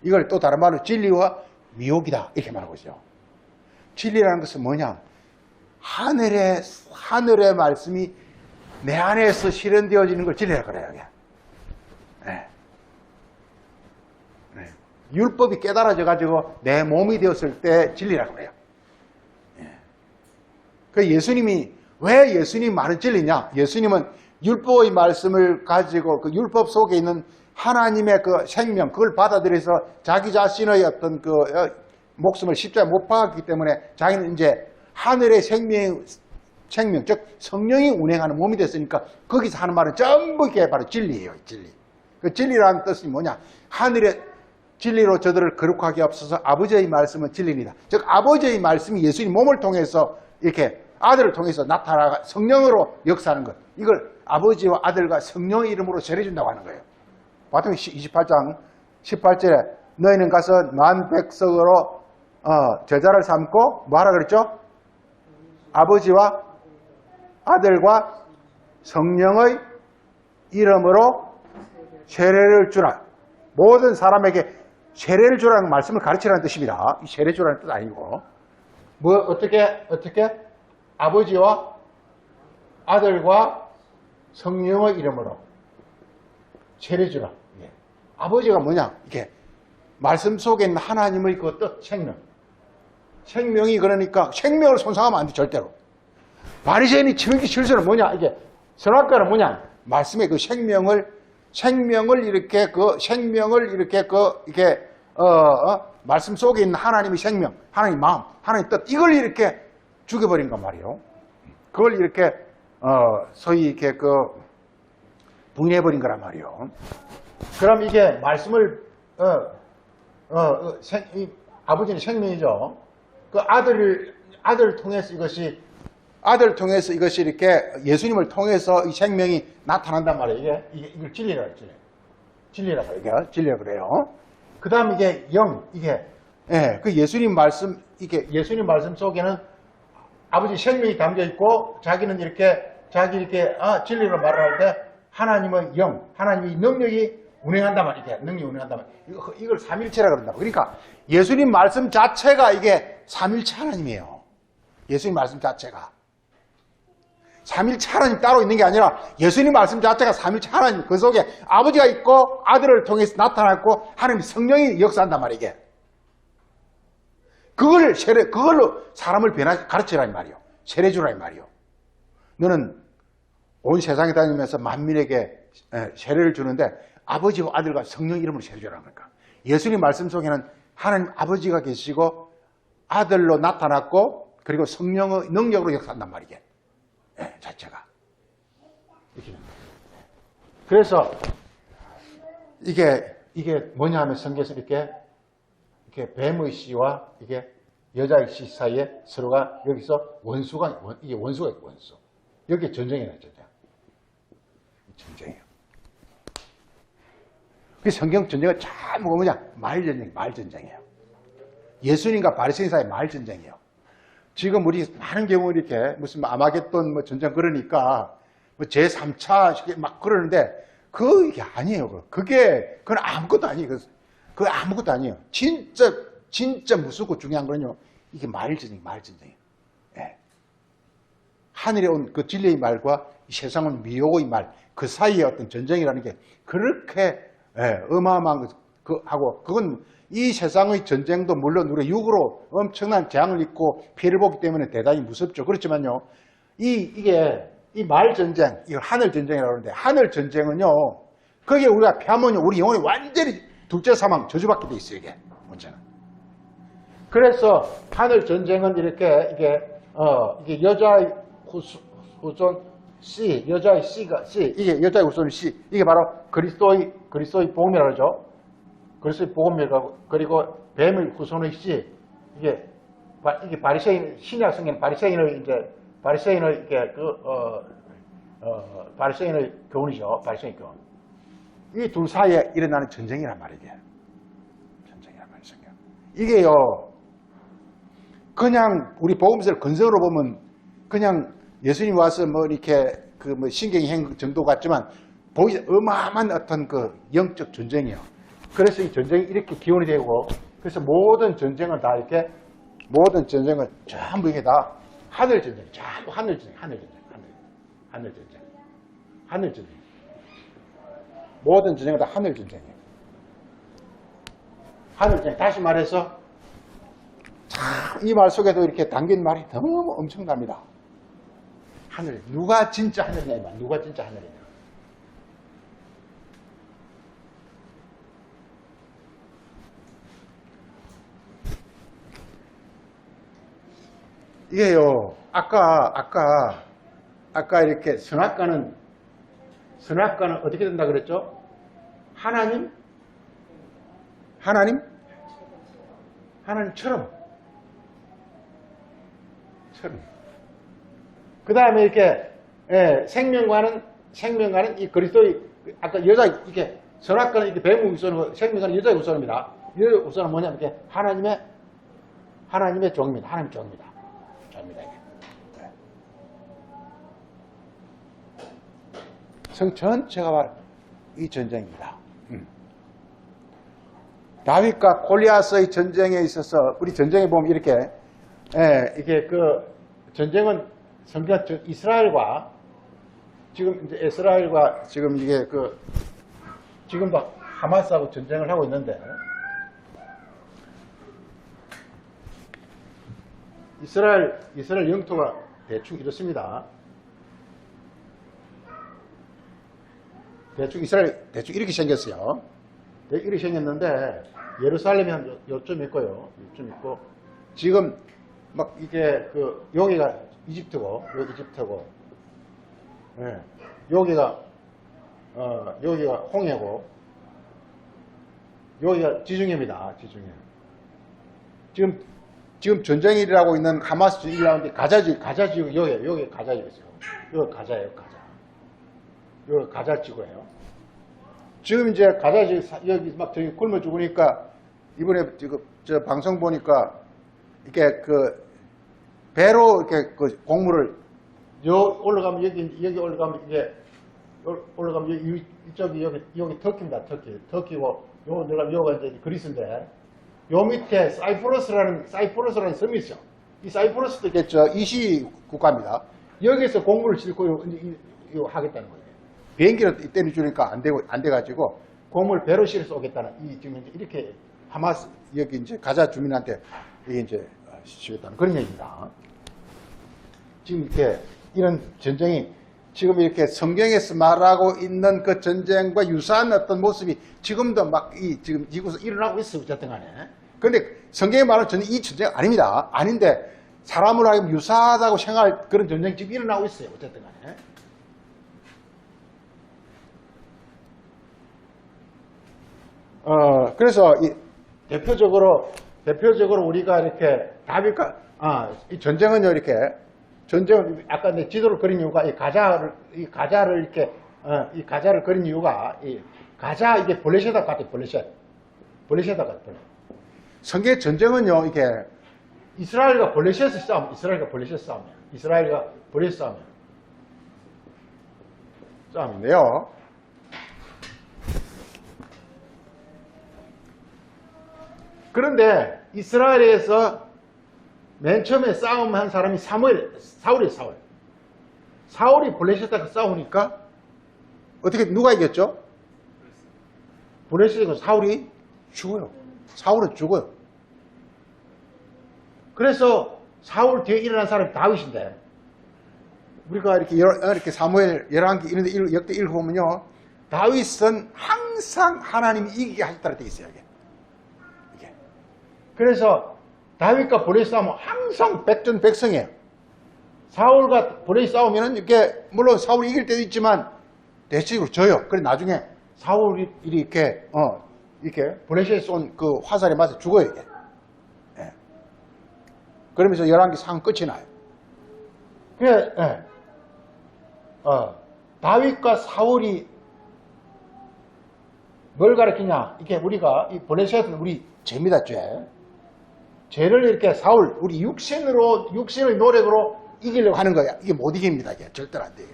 이걸 또 다른 말로 진리와 미혹이다. 이렇게 말하고 있어요. 진리라는 것은 뭐냐? 하늘의 말씀이 내 안에서 실현되어지는 걸 진리라고 그래요. 율법이 깨달아져가지고 내 몸이 되었을 때 진리라고 그래요. 그 예수님이 왜 예수님이 말은 진리냐? 예수님은 율법의 말씀을 가지고 그 율법 속에 있는 하나님의 그 생명, 그걸 받아들여서 자기 자신의 어떤 그 목숨을 십자가에 못 박았기 때문에 자기는 이제 하늘의 생명, 즉 성령이 운행하는 몸이 됐으니까 거기서 하는 말은 전부 이게 바로 진리예요. 진리. 그 진리라는 뜻이 뭐냐? 하늘의 진리로 저들을 거룩하게 앞서서 아버지의 말씀은 진리입니다. 즉 아버지의 말씀이 예수님 몸을 통해서 이렇게 아들을 통해서 나타나가 성령으로 역사하는 것. 이걸 아버지와 아들과 성령의 이름으로 전해준다고 하는 거예요. 마태복음 28장 18절에 너희는 가서 만 백성으로 제자를 삼고 뭐하라 그랬죠? 아버지와 아들과 성령의 이름으로 세례를 주라. 모든 사람에게 세례를 주라는 말씀을 가르치라는 뜻입니다. 이 세례 주라는 뜻 아니고 어떻게 아버지와 아들과 성령의 이름으로 세례 주라. 아버지가 뭐냐? 이게 말씀 속에 있는 하나님의 그 뜻, 생명이 그러니까 생명을 손상하면 안 돼, 절대로. 바리새인이 치명기 실수는 뭐냐? 이게 선악과는 뭐냐? 말씀의 그 생명을 이렇게 말씀 속에 있는 하나님의 생명, 하나님의 마음, 하나님의 뜻 이걸 이렇게 죽여버린 건 말이에요. 그걸 이렇게 소위 이렇게 부인해버린 거란 말이에요. 그럼 이게 말씀을 아버지는 생명이죠. 그 아들을 통해서 이것이 이렇게 예수님을 통해서 이 생명이 나타난단 말이에요. 이걸 진리라고 그래요. 그 다음 이게 그 예수님 말씀 속에는 아버지 생명이 담겨 있고 자기는 자기 진리로 말을 할 때 하나님의 하나님의 능력이 운행한단 말이에요. 능력이 운행한단 말이에요. 이걸 삼일체라 그런다고. 그러니까 예수님 말씀 자체가 이게 삼일체 하나님이에요. 예수님 말씀 자체가. 삼일체 하나님 따로 있는 게 아니라 예수님 말씀 자체가 삼일체 하나님, 그 속에 아버지가 있고 아들을 통해서 나타났고 하나님 성령이 역사한단 말이에요. 이게. 그걸로 사람을 가르치라는 말이에요. 세례주라는 말이에요. 너는 온 세상에 다니면서 만민에게 세례를 주는데 아버지와 아들과 성령 이름으로 세례주라는 거니까. 예수님 말씀 속에는 하나님 아버지가 계시고 아들로 나타났고 그리고 성령의 능력으로 역사한단 말이게. 예, 자체가. 이렇게. 그래서 이게 뭐냐 하면 성경에서 이렇게 뱀의 씨와 이게 여자의 씨 사이에 서로가 여기서 이게 원수가 있고 원수. 여기 전쟁이네, 전쟁. 전쟁이에요. 그 성경 전쟁은 전부 뭐냐? 말전쟁이에요. 예수님과 바리새인 사이의 말전쟁이에요. 지금 우리 많은 경우 이렇게 무슨 아마겟돈 뭐 전쟁 그러니까 뭐 제3차 막 그러는데 그게 아니에요. 그건 아무것도 아니에요. 그거 아무것도 아니에요. 진짜 무섭고 중요한 거는요. 이게 말전쟁이에요. 예. 하늘에 온 그 진리의 말과 이 세상은 미혹의 말, 그 사이에 어떤 전쟁이라는 게 그렇게 어마어마한 하고 그건 이 세상의 전쟁도 물론 우리 육으로 엄청난 재앙을 입고 피해를 보기 때문에 대단히 무섭죠. 그렇지만요. 이게 이 말전쟁, 이걸 하늘전쟁이라고 하는데 하늘전쟁은요. 거기에 우리가 피하면요. 우리 영혼이 완전히 둘째 사망 저주받게 돼 있어요. 이게 문제는. 그래서 하늘전쟁은 이게 여자의 후손 C, 여자의 C가 C, 이게 여자의 후손 C, 이게 바로 그리스도의 복음이라고 하죠. 그리스도의 복음이라고. 그리고 뱀의 후손의 C, 이게 바리새인 신약 성경 바리새인의 바리새인의 교훈이죠. 바리새인 교훈. 이 둘 사이에 일어나는 전쟁이란 말이에요. 전쟁이란 말이죠. 이게요. 그냥 우리 복음서를 근성으로 보면 그냥 예수님 와서 뭐 이렇게 뭐 신경이 행 정도 같지만 어마어마한 어떤 그 영적 전쟁이에요. 그래서 이 전쟁이 이렇게 기원이 되고 그래서 모든 전쟁은 전부 이게 다 하늘 전쟁, 전부 하늘 전쟁. 모든 전쟁은 다 하늘 전쟁이에요. 하늘 전쟁. 다시 말해서 이 말 속에도 이렇게 담긴 말이 너무 엄청납니다. 하늘. 누가 진짜 하늘이냐, 이 말. 누가 진짜 하늘이냐. 이게요, 아까 이렇게 선악과는 어떻게 된다 그랬죠? 하나님처럼. 그 다음에 이렇게, 생명과는 이 그리스도의, 아까 여자, 이게, 선악과는 이렇게 뱀의 우선이고, 생명과는 여자의 우선입니다. 여자의 우선은 뭐냐면, 이게 하나님의 종입니다. 하나님의 종입니다. 성 전체가 바로 이 전쟁입니다. 다윗과 골리앗의 전쟁에 있어서 우리 전쟁에 보면 이렇게 이게 그 전쟁은 성경 이스라엘과 지금 이제 이스라엘과 지금 이게 그 지금도 하마스하고 전쟁을 하고 있는데 이스라엘 영토가 대충 이렇습니다. 대충 이렇게 생겼어요. 이렇게 생겼는데 예루살렘이 한 요쯤 있고요. 요쯤 있고 지금 막 이게 그 여기가 이집트고 여기가 홍해고 여기가 지중해입니다. 지중해. 지금 전쟁이 일어나고 있는 하마스 일어나는데 가자 지구 여기 가자지구 있어요. 여기 가자예요. 여기 가자 지구예요. 지금 이제 가자 지구 여기 막 저기 굶어 죽으니까 이번에 지금 저 방송 보니까 이렇게 그 배로 이렇게 그 곡물을 올라가면 여기 올라가면 이게 올라가면 이쪽이 여기 터키입니다. 터키고 요 내가 요가 이제 그리스인데 요 밑에 사이프러스라는 섬이 있어. 이 사이프러스도 이게 저 이시 국가입니다. 여기서 곡물을 싣고 이거 하겠다는 거예요. 비행기를 이때는 주니까 안 돼가지고 곡물 배로 실어서 오겠다는 이 지금 이렇게 하마스 여기 이제 가자 주민한테 이게 이제 시켰다는 그런 얘기입니다. 지금 이렇게 이런 전쟁이 지금 이렇게 성경에서 말하고 있는 그 전쟁과 유사한 어떤 모습이 지금도 막 지금 이곳에 일어나고 있어요. 어쨌든 간에. 근데 성경에 말하는 전쟁, 이 전쟁 아닙니다. 아닌데 사람으로 하여금 유사하다고 생각할 그런 전쟁이 지금 일어나고 있어요. 어쨌든 간에. 그래서 대표적으로 우리가 이렇게 다윗과 이 전쟁은요 이렇게 전쟁은 아까 내 지도를 그린 이유가 이 가자를 이렇게 이 가자를 그린 이유가 이 가자 이게 블레셋과 같아요. 블레셋과 같아요. 성경의 전쟁은요 이게 이스라엘과 블레셋의 싸움, 이스라엘과 블레셋 싸움인데요. 그런데 이스라엘에서 맨 처음에 싸움한 사람이 사울이에요. 사울이 블레셋하고 싸우니까 어떻게 누가 이겼죠? 블레셋이고 사울이 죽어요. 사울은 죽어요. 그래서 사울 뒤에 일어난 사람이 다윗인데 우리가 이렇게 사무엘 11기 이런 역대 읽어보면요 다윗은 항상 하나님이 이기게 하셨다는 데 있어요. 이게. 그래서 다윗과 블레셋 싸우면 항상 백전백승이에요. 사울과 블레셋 싸우면은 이렇게 물론 사울이 이길 때도 있지만 대체적으로 져요. 그래 나중에 사울이 이렇게 블레셋에 쏜 그 화살에 맞아 죽어요. 이게. 예. 그러면서 11기 상 끝이 나요. 그래, 다윗과 사울이 뭘 가르치냐? 이게 우리가 이 블레셋은 우리 죄입니다, 죄. 죄를 이렇게 우리 육신의 노력으로 이기려고 하는 거야. 이게 못 이깁니다. 이게 절대로 안 돼요.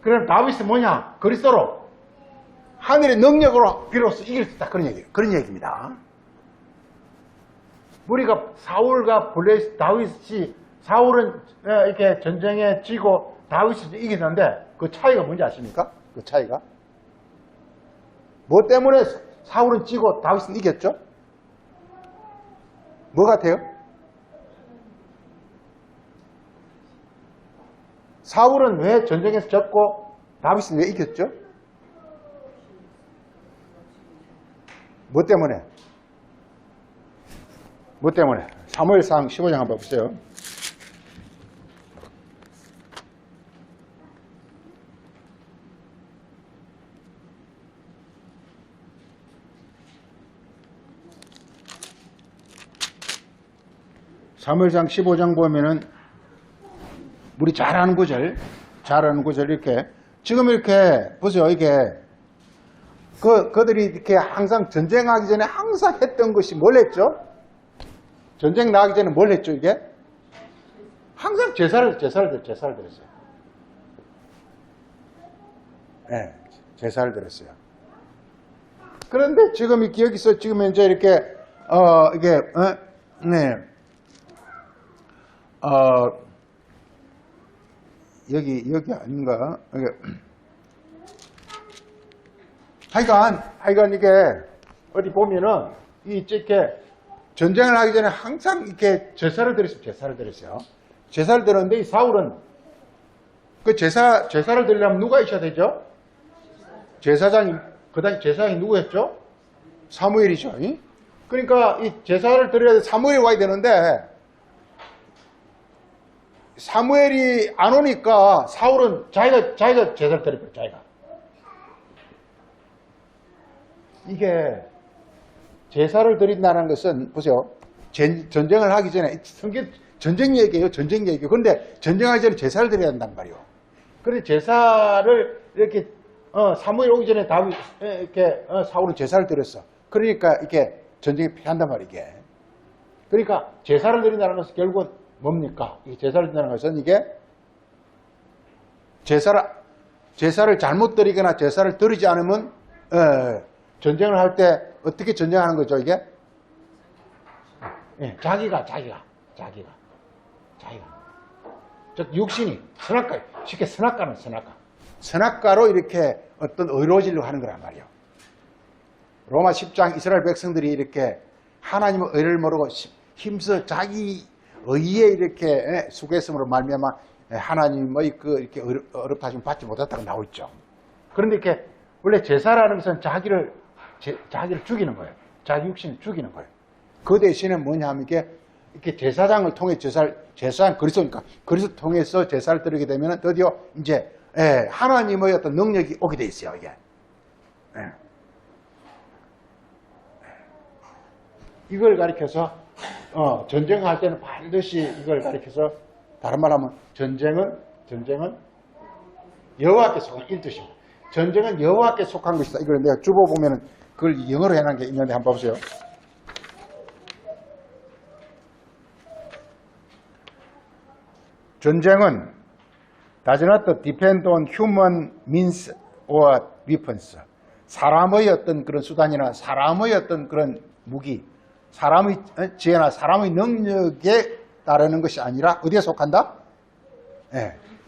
그럼 다윗은 뭐냐? 그리스도로 하늘의 능력으로 비로소 이길 수 있다. 그런 얘기입니다. 우리가 사울과 사울은 이렇게 전쟁에 지고 다윗이 이기는데 그 차이가 뭔지 아십니까? 그 차이가? 뭐 때문에 사울은 지고 다윗은 이겼죠? 뭐 같아요? 사울은 왜 전쟁에서 졌고 다윗은 왜 이겼죠? 뭐 때문에? 사무엘상 15장 한번 보세요. 사무엘상 15장 보면은 우리 잘 아는 구절 이렇게 지금 이렇게 보세요. 이게 그들이 이렇게 항상 전쟁하기 전에 항상 했던 것이 뭘 했죠? 전쟁 나가기 전에 뭘 했죠, 이게? 항상 제사를 드렸어요. 네, 제사를 드렸어요. 그런데 지금 여기서 지금 이제 이렇게, 여기 아닌가? 하여간 이게 어디 보면은 이렇게 전쟁을 하기 전에 항상 이렇게 제사를 드렸어요. 제사를 드렸는데 이 사울은 그 제사를 드리려면 누가 있어야 되죠? 그 당시 제사장이 누구였죠? 사무엘이죠. 그러니까 이 제사를 드려야 돼. 사무엘이 와야 되는데 사무엘이 안 오니까 사울은 자기가 제사를 드릴 거예요. 이게 제사를 드린다는 것은 보세요. 전쟁을 하기 전에 전쟁 얘기예요. 그런데 전쟁하기 전에 제사를 드려야 한단 말이에요. 그런데 제사를 이렇게 사무엘 오기 전에 다윗 이렇게 사울은 제사를 드렸어. 그러니까 이게 전쟁이 피한단 말이에요. 이게. 그러니까 제사를 드린다는 것은 결국은 뭡니까? 이 제사를 드린다는 것은 이게 제사를 잘못 드리거나 제사를 드리지 않으면 전쟁을 할 때 어떻게 전쟁하는 거죠, 이게? 예, 자기가. 즉, 육신이, 쉽게 선악가로 이렇게 어떤 의로워지려고 하는 거란 말이에요. 로마 10장 이스라엘 백성들이 이렇게 하나님의 의를 모르고 힘써 자기 의에 이렇게 수고했음으로 말미암아 하나님의 이렇게 어렵다 하시면 받지 못했다고 나오죠. 그런데 이렇게 원래 제사라는 것은 자기를 자기를 죽이는 거예요. 자기 육신을 죽이는 거예요. 그 대신에 뭐냐 하면 이렇게 제사장을 통해 제사장 그리스도니까 그리스도 통해서 제사를 드리게 되면 드디어 이제 하나님의 어떤 능력이 오게 돼 있어요. 이게 이걸 가리켜서 전쟁할 때는 반드시 이걸 가리켜서 다른 말하면 전쟁은 여호와께 속한 뜻입니다. 전쟁은 여호와께 속한 것이다. 이걸 내가 주보 보면은 그걸 영어로 해놓은 게 있는데 한번 보세요. 전쟁은 does not depend on human means or weapons. 사람의 어떤 그런 수단이나 사람의 어떤 그런 무기, 사람의 지혜나 사람의 능력에 따르는 것이 아니라 어디에 속한다?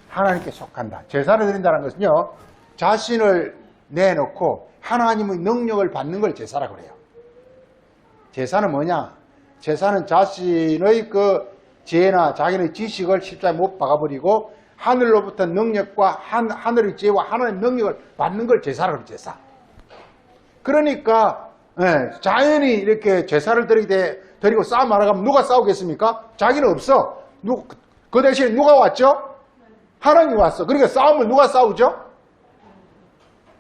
하나님께 속한다. 제사를 드린다는 것은요, 자신을 내놓고 하나님의 능력을 받는 걸 제사라고 그래요. 제사는 뭐냐? 제사는 자신의 그 지혜나 자기의 지식을 십자가에 못 박아버리고 하늘로부터 능력과 하늘의 지혜와 하나님의 능력을 받는 걸 제사라고 그래요. 제사. 그러니까 자연히 이렇게 제사를 드리고 싸움하러 가면 누가 싸우겠습니까? 자기는 없어. 그 대신에 누가 왔죠? 하나님이 왔어. 그러니까 싸움을 누가 싸우죠?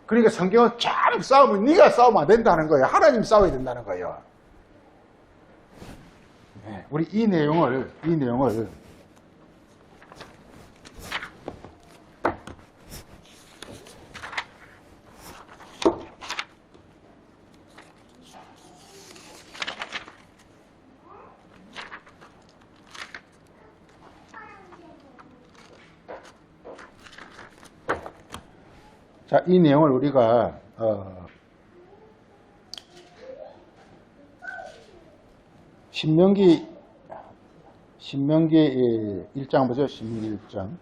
그러니까 성경은 참 싸우면 네가 싸우면 안 된다는 거예요. 하나님 싸워야 된다는 거예요. 우리 이 내용을 자, 이 내용을 우리가 신명기 1장 보죠. 신명기 1장.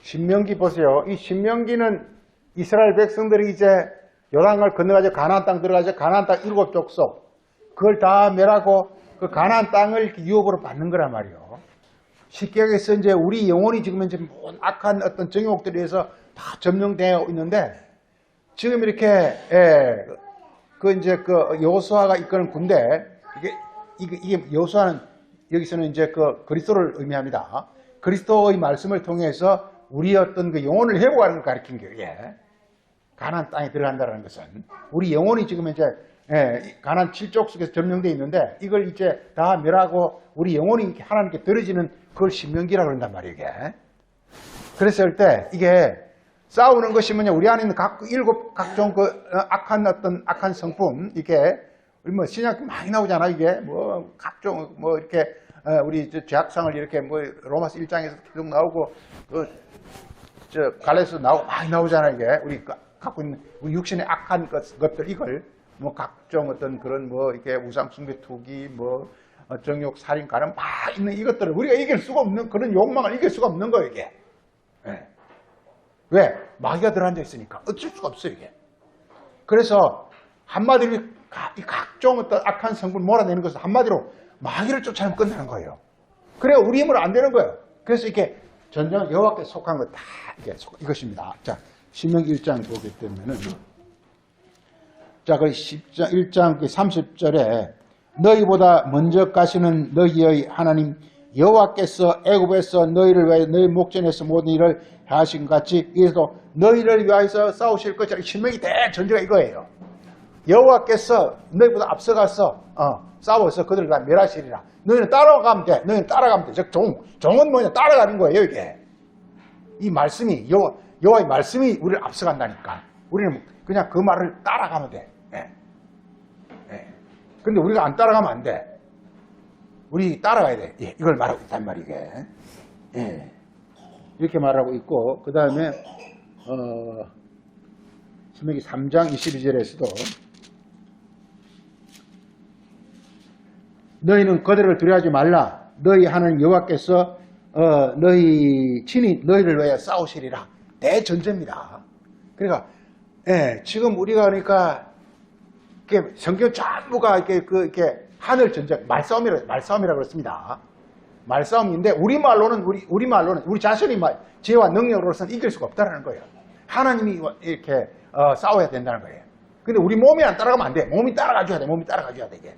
신명기 보세요. 이 신명기는 이스라엘 백성들이 이제 요단강을 건너가지고 가나안 땅 들어가서 가나안 땅 7족속 그걸 다 멸하고 그 가나안 땅을 유업으로 받는 거란 말이에요. 쉽게 얘기해서 이제 우리 영혼이 지금 이제 악한 어떤 정욕들에 의해서 다 점령되어 있는데 지금 이렇게 이제 여호수아가 이끄는 군대 이게 여호수아는 여기서는 이제 그리스도를 의미합니다. 그리스도의 말씀을 통해서 우리 어떤 그 영혼을 회복하는 걸 가리킨 거예요. 가나안 땅에 들어간다는 것은 우리 영혼이 지금 이제 가나안 7족 속에서 점령되어 있는데 이걸 이제 다 멸하고 우리 영혼이 하나님께 들어지는 그걸 신명기라고 그런단 말이에요. 이게. 그랬을 때 이게 싸우는 것이 뭐냐 우리 안에 있는 각종 악한 성품 이게 뭐 신약 많이 나오잖아. 이게 뭐 각종 뭐 이렇게 우리 죄악상을 이렇게 뭐 로마서 1장에서 계속 나오고 갈라디아서 나오고 많이 나오잖아. 이게 우리 갖고 있는 우리 육신의 악한 것들 이걸 뭐 각종 어떤 그런 뭐 이렇게 우상 숭배 투기 뭐 정욕 살인 가늠 막 있는 이것들을 우리가 이길 수가 없는 그런 욕망을 이길 수가 없는 거예요. 이게 왜 마귀가 들어앉아 있으니까 어쩔 수가 없어요. 이게 그래서 한마디로 이 각종 어떤 악한 성분을 몰아내는 것은 한마디로 마귀를 쫓아내면 끝나는 거예요. 그래야 우리 힘으로 안 되는 거예요. 그래서 이렇게 전쟁은 여호와께 속한 거 다 이것입니다. 자, 신명기 1장 보게 되면은 자, 그 1장 30절에 너희보다 먼저 가시는 너희의 하나님 여호와께서 애굽에서 너희를 위하여 너희 목전에서 모든 일을 하신 같이 이에서도 너희를 위하여서 싸우실 것이라. 신명기 대전제가 이거예요. 여호와께서 너희보다 앞서가서 싸워서 그들을 다 멸하시리라. 너희는 따라가면 돼. 너희는 따라가면 돼. 즉 종은 뭐냐 따라가는 거예요. 이게 이 말씀이 여호와의 말씀이 우리를 앞서간다니까. 우리는 그냥 그 말을 따라가면 돼. 근데 우리가 안 따라가면 안 돼. 우리 따라가야 돼. 이걸 말하고 있단 말이게. 이렇게 말하고 있고 그 다음에 신명기 3장 22절에서도 너희는 그들을 두려워하지 말라. 너희 하나님 여호와께서 너희 친히 너희를 위하여 싸우시리라. 대전제입니다. 그러니까 지금 우리가 그러니까 이렇게 성경 전부가 이렇게 하늘 전쟁, 말싸움이라 그렇습니다. 말싸움인데 우리말로는 우리 자신이 지혜와 능력으로서는 이길 수가 없다는 거예요. 하나님이 이렇게 싸워야 된다는 거예요. 근데 우리 몸이 안 따라가면 안 돼. 몸이 따라가줘야 돼. 몸이 따라가줘야 돼. 이게.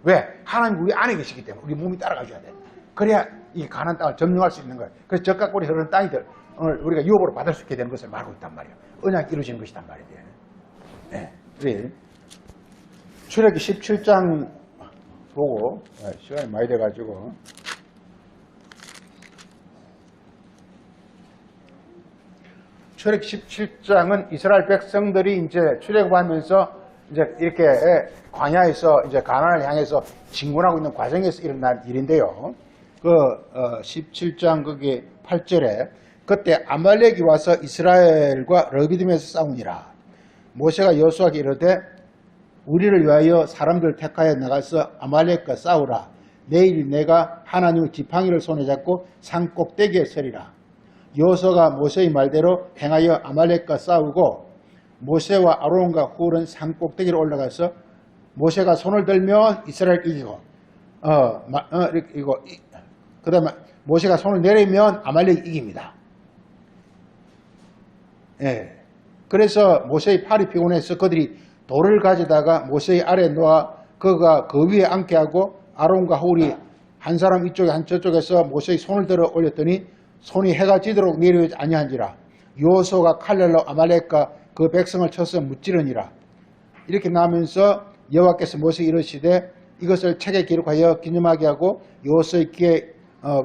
왜? 하나님 우리 안에 계시기 때문에 우리 몸이 따라가줘야 돼. 그래야 이 가나안 땅을 점령할 수 있는 거예요. 그래서 적각골이 흐르는 땅이들 오늘 우리가 유업으로 받을 수 있게 되는 것을 말하고 있단 말이에요. 언약이 이루어지는 것이단 말이에요. 네. 우리 출애굽기 17장 보고 시간이 많이 돼가지고 출애굽기 17장은 이스라엘 백성들이 이제 출애굽하면서 이제 이렇게 광야에서 이제 가나안을 향해서 진군하고 있는 과정에서 일어난 일인데요. 그 17장 거기 8절에 그때 아말렉이 와서 이스라엘과 르비딤에서 싸우니라. 모세가 여호수아에게 이르되 우리를 위하여 사람들 택하여 나가서 아말렉과 싸우라. 내일 내가 하나님의 지팡이를 손에 잡고 산 꼭대기에 서리라. 여호수아가 모세의 말대로 행하여 아말렉과 싸우고 모세와 아론과 훌은 산 꼭대기로 올라가서 모세가 손을 들면 이스라엘 이기고 그 다음에 모세가 손을 내리면 아말렉이 이깁니다. 예. 그래서 모세의 팔이 피곤해서 그들이 돌을 가져다가 모세의 아래에 놓아 그가 그 위에 앉게 하고 아론과 훌이 한 사람 이쪽에 한 저쪽에서 모세의 손을 들어 올렸더니 손이 해가 지도록 내려오지 아니한지라. 여호수아가 칼날로 아말렉과 그 백성을 쳐서 무찌르니라. 이렇게 나오면서 여호와께서 모세에게 이르시되 이것을 책에 기록하여 기념하게 하고 여호수아의 귀에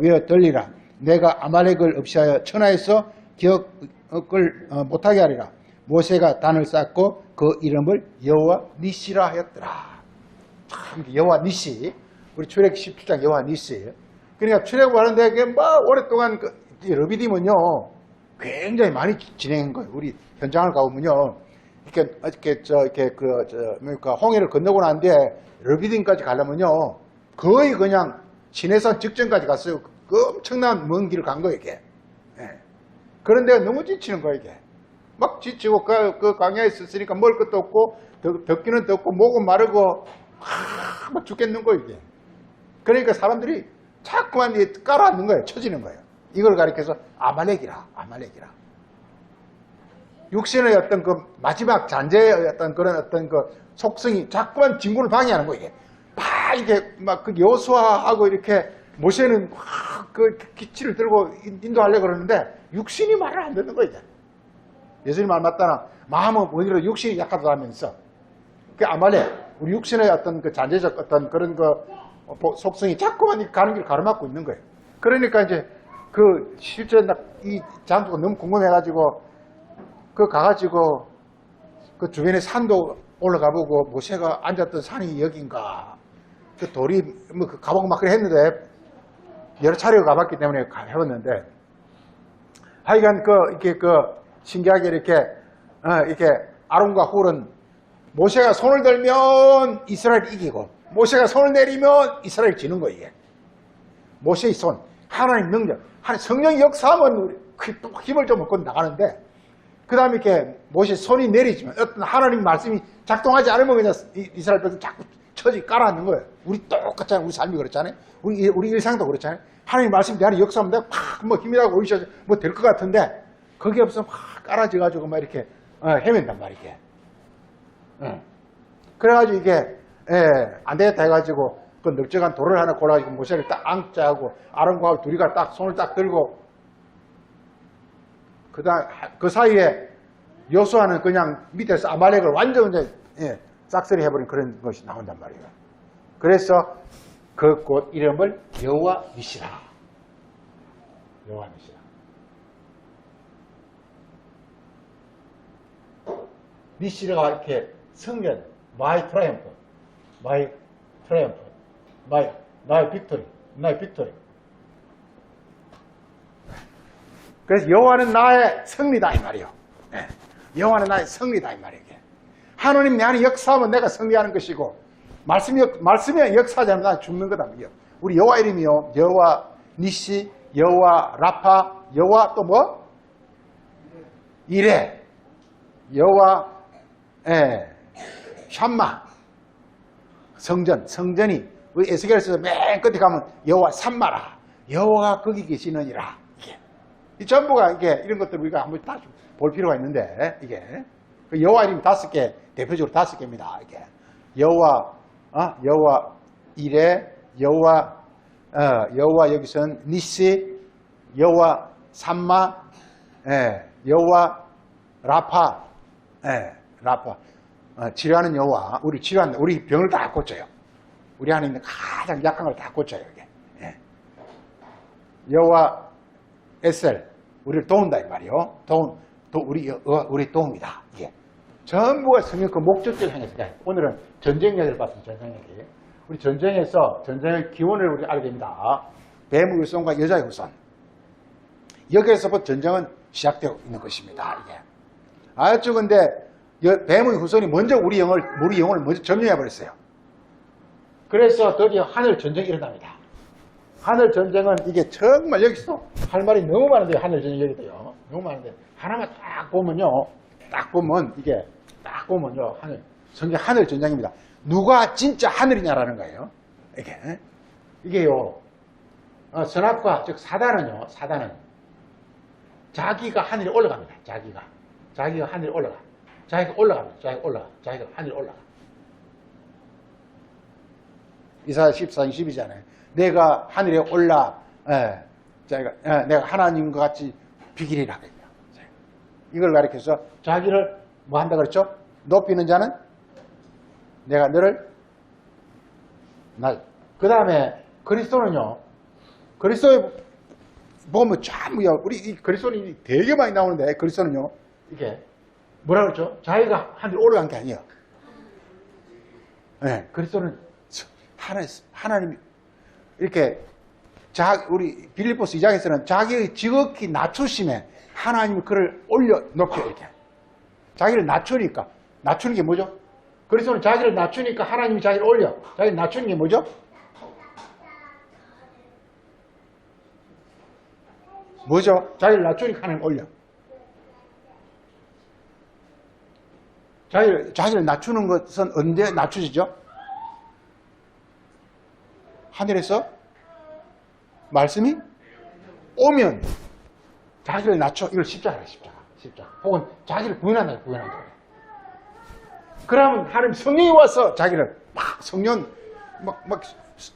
외어 들리라. 내가 아말렉을 없이하여 천하에서 기억을 못하게 하리라. 모세가 단을 쌓고 그 이름을 여호와 니시라 하였더라. 참 여호와 니시, 우리 출애굽기 17장 여호와 니시. 그러니까 출애굽하는데 그게 막 오랫동안 르비딤은요 굉장히 많이 진행한 거예요. 우리 현장을 가보면요 그러니까 홍해를 건너고 난 뒤에 르비딤까지 가려면요 거의 그냥 시내산 직전까지 갔어요. 그 엄청난 먼 길을 간 거예요 이게. 예. 그런데 너무 지치는 거예요 이게. 막 지치고 그 광야에 있었으니까 먹을 것도 없고 덥기는 덥고 목은 마르고 막 죽겠는 거예요 이게. 그러니까 사람들이 자꾸만 깔아앉는 거예요. 쳐지는 거예요. 이걸 가리켜서 아말렉이라. 육신의 어떤 그 마지막 잔재의 어떤 그런 어떤 그 속성이 자꾸만 진군을 방해하는 거예요 이게. 막 이게 막 그 여호수아하고 이렇게 모세는 그 기치를 들고 인도하려고 그러는데 육신이 말을 안 듣는 거예요 이제. 예수님 말 맞다나 마음은 오히려 육신이 약하다면서 그 아말렉 우리 육신의 어떤 그 잔재적 어떤 그런 그 속성이 자꾸만 가는 길 가로막고 있는 거예요. 그러니까 이제 그 실제 이 장소가 너무 궁금해가지고 그 가가지고 그 주변에 산도 올라가 보고 모세가 앉았던 산이 여긴가 그 돌이 뭐 그 가보고 막 그래 했는데 여러 차례 가봤기 때문에 해봤는데 하여간 이렇게 신기하게 이렇게 아론과 훌은 모세가 손을 들면 이스라엘이 이기고 모세가 손을 내리면 이스라엘이 지는 거예요 이게. 모세의 손, 하나님 능력, 성령이 역사하면 우리 힘을 좀 얻고 나가는데 그 다음에 이렇게 모세 손이 내리지만 어떤 하나님 말씀이 작동하지 않으면 그냥 이스라엘 백성 자꾸 처지 깔아앉는 거예요. 우리 똑같잖아요. 우리 삶이 그렇잖아요. 우리 일상도 그렇잖아요. 하나님 말씀이 내 안에 역사하면 내가 막 힘이라고 오셔서 뭐 될 것 같은데 그게 없으면 막 깔아져가지고 막 이렇게 헤맨단 말이게. 그래가지고 이게 안 되겠다 해가지고 그 넓적한 돌을 하나 골라가지고 모세를 딱 앉자 하고 아론과 둘이가 딱 손을 딱 들고 그 사이에 여호수아는 그냥 밑에서 아말렉을 완전 이제 싹쓸이 해버린 그런 것이 나온단 말이에요. 그래서 그 곳 이름을 여호와 니시라. 여호와 니시라. 니시라가 이렇게 성전, my triumph, my victory. 그래서 여호와는 나의 승리다 이 말이요. 여호와는 나의 승리다 이 말이에요. 하나님 내 안에 역사하면 내가 승리하는 것이고 말씀이 역사하지 않으면 난 죽는 거다. 우리 여호와 이름이요. 여호와 니시, 여호와 라파, 여호와 또 뭐? 이레, 여호와 샴마. 성전이 우리 에스겔에서 맨 끝에 가면 여호와 삼마라. 여호와가 거기 계시느니라. 이게. 이 전부가 이게 이런 것들 우리가 한번 다시 볼 필요가 있는데 이게 그 여호와 이름 5개 대표적으로 5개입니다. 이게 여호와 여호와 이레 여호와 여기선 니시 여호와 삼마 여호와 라파 라파 치료하는 여호와 우리 치료하는 우리 병을 다 고쳐요. 우리 안에 있는 가장 약한 걸 다 고쳐요. 이게 여호와 에셀 우리를 도운다 이 말이요. 우리 도움이다. 이게 전부가 성경 그 목적지를 향해서 오늘은 전쟁 이야기를 봤습니다. 전쟁 이야기. 우리 전쟁에서 전쟁의 기원을 우리 알게 됩니다. 뱀의 후손과 여자의 후손. 여기에서부터 전쟁은 시작되고 있는 것입니다. 이게 아주 근데 뱀의 후손이 먼저 우리 영을 먼저 점령해 버렸어요. 그래서 드디어 하늘 전쟁이 일어납니다. 하늘 전쟁은 이게 정말 여기서 할 말이 너무 많은데요. 하늘 전쟁 여기도요. 너무 많은데 하나만 딱 보면요. 성경 하늘 전쟁입니다. 누가 진짜 하늘이냐라는 거예요. 이게요. 선악과 즉 사단은 자기가 하늘에 올라갑니다. 자기가 하늘에 올라가. 자기가 하늘에 올라가. 이사야 14장 10이잖아요. 내가 하늘에 올라, 내가 하나님과 같이 비기리라. 이걸 가리켜서 자기를 뭐 한다 그랬죠? 높이는 자는 내가 너를 그 다음에 그리스도는요. 그리스도에 보면 전부요. 우리 이 그리스도는 되게 많이 나오는데 그리스도는요. 이게 뭐라 그랬죠? 자기가 하늘에 올라간 게 아니에요. 그리스도는 하나님이 이렇게 우리 빌립보스 2장에서는 자기의 지극히 낮추심에 하나님이 그를 높여 이렇게 자기를 낮추니까 낮추는 게 뭐죠? 그리스도는 자기를 낮추니까 하나님이 자기를 올려. 자기를 낮추는 게 뭐죠? 자기를 낮추니까 하나님 올려. 자기를 낮추는 것은 언제 낮추시죠? 하늘에서 말씀이 오면 자기를 낮춰. 이걸 십자가래, 십자가. 혹은 자기를 부인한다. 그러면 하나님 성령이 와서 자기를 성령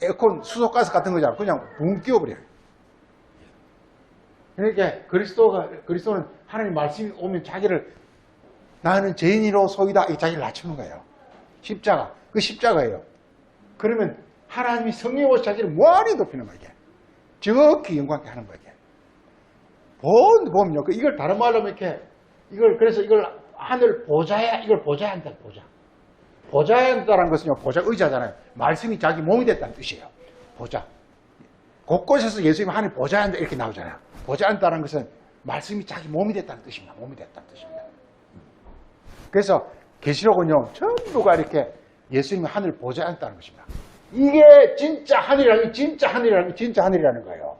에어컨 수소가스 같은 거잖아. 그냥 붕 끼워버려요. 그러니까 그리스도는 하나님 말씀이 오면 자기를 나는 죄인이로소이다. 자기를 낮추는 거예요. 십자가. 그 십자가예요. 그러면 하나님이 성령이 와서 자기를 무한히 높이는 거예요. 지극히 영광케 하는 거예요. 보면요. 이걸 다른 말로 하면 그래서 이걸 하늘 보좌야, 이걸 보좌야 한다, 보좌. 보좌야 한다는 것은요, 보좌 의자잖아요. 말씀이 자기 몸이 됐다는 뜻이에요. 보좌. 곳곳에서 예수님 하늘 보좌야 한다, 이렇게 나오잖아요. 보좌야 한다는 것은 말씀이 자기 몸이 됐다는 뜻입니다. 몸이 됐다는 뜻입니다. 그래서 계시록은요, 전부가 이렇게 예수님이 하늘 보좌야 한다는 것입니다. 이게 진짜 하늘이라는 거예요.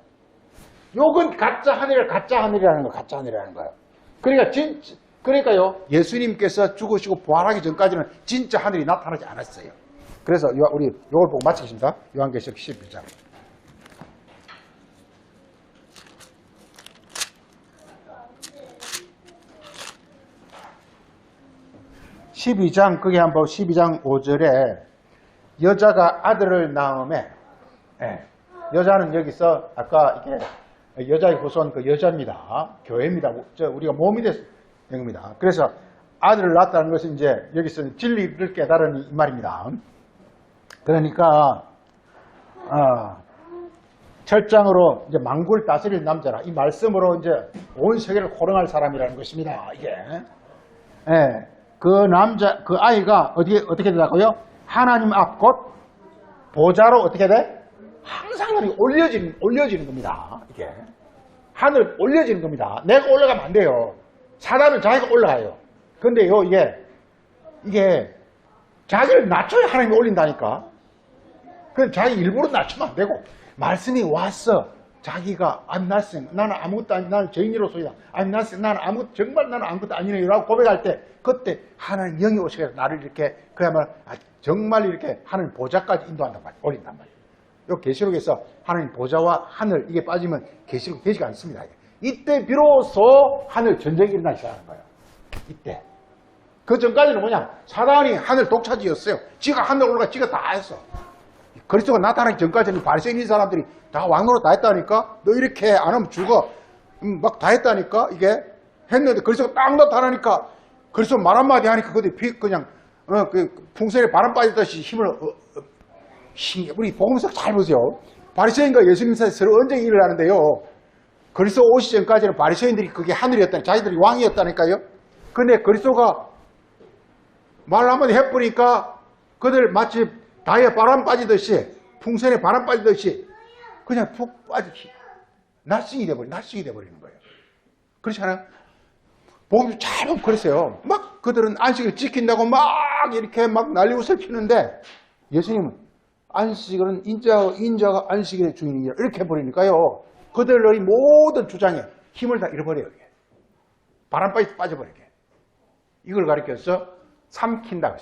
요건 가짜 하늘이라는 거예요. 그러니까요, 예수님께서 죽으시고 부활하기 전까지는 진짜 하늘이 나타나지 않았어요. 그래서 우리 요걸 보고 마치겠습니다. 요한계시록 12장. 12장, 거기 한번 12장 5절에 여자가 아들을 낳음에, 여자는 여기서 아까 이게 여자의 후손 그 여자입니다. 교회입니다. 우리가 몸이 됐는 겁니다. 그래서 아들을 낳았다는 것은 이제 여기서 진리를 깨달은 이 말입니다. 그러니까, 철장으로 이제 만국을 다스릴 남자라. 이 말씀으로 이제 온 세계를 호령할 사람이라는 것입니다. 이게. 그 아이가 어떻게 되라고요? 하나님 앞 곧 보좌로 어떻게 돼? 항상 올려지는 겁니다. 이게. 하늘 올려지는 겁니다. 내가 올라가면 안 돼요. 사단은 자기가 올라가요. 근데요, 이게 자기를 낮춰야 하나님이 올린다니까. 그럼 자기 일부러 낮추면 안 되고, 말씀이 왔어. 자기가 I'm nothing, 나는 아무것도 아니, 나는 죄인으로서이다. I'm nothing, 나는 정말 나는 아무것도 아니네요라고 고백할 때 그때 하나님 영이 오셔서 나를 이렇게 그야말로 정말 이렇게 하나님 보좌까지 인도한단 말이에요. 올린단 말이에요. 요 계시록에서 하나님 보좌와 하늘 이게 빠지면 계시록 되지가 않습니다. 이때 비로소 하늘 전쟁이 일어나기 시작하는 거예요. 이때. 그 전까지는 뭐냐? 사단이 하늘 독차지였어요. 지가 하늘 올라가 지가 다 했어. 그리스도가 나타나기 전까지는 바리새인 사람들이 다 왕노릇 다 했다니까. 너 이렇게 안 하면 죽어. 막 다 했다니까. 이게 했는데 그리스도가 딱 나타나니까 그리스도 말 한마디 하니까 그냥 그 풍선에 바람 빠지듯이 힘을 우리 복음서 잘 보세요. 바리새인과 예수님 사이에 서로 언쟁이 일어나는데요. 그리스도 오시 전까지는 바리새인들이 그게 하늘이었다니 자기들이 왕이었다니까요. 근데 그리스도가 말 한마디 해보니까 그들 마치 다에 바람 빠지듯이 풍선에 바람 빠지듯이 그냥 푹 빠지기 나싱이 돼버리는 거예요. 그렇지 않아요? 복음 잘 보면 그랬어요. 막 그들은 안식을 지킨다고 막 이렇게 막 난리웃을 피는데 예수님은 안식은 인자가 안식의 주인이라 이렇게 해버리니까요. 그들의 모든 주장에 힘을 다 잃어버려요. 이게. 바람 빠져버리게. 이걸 가리켜서 삼킨다.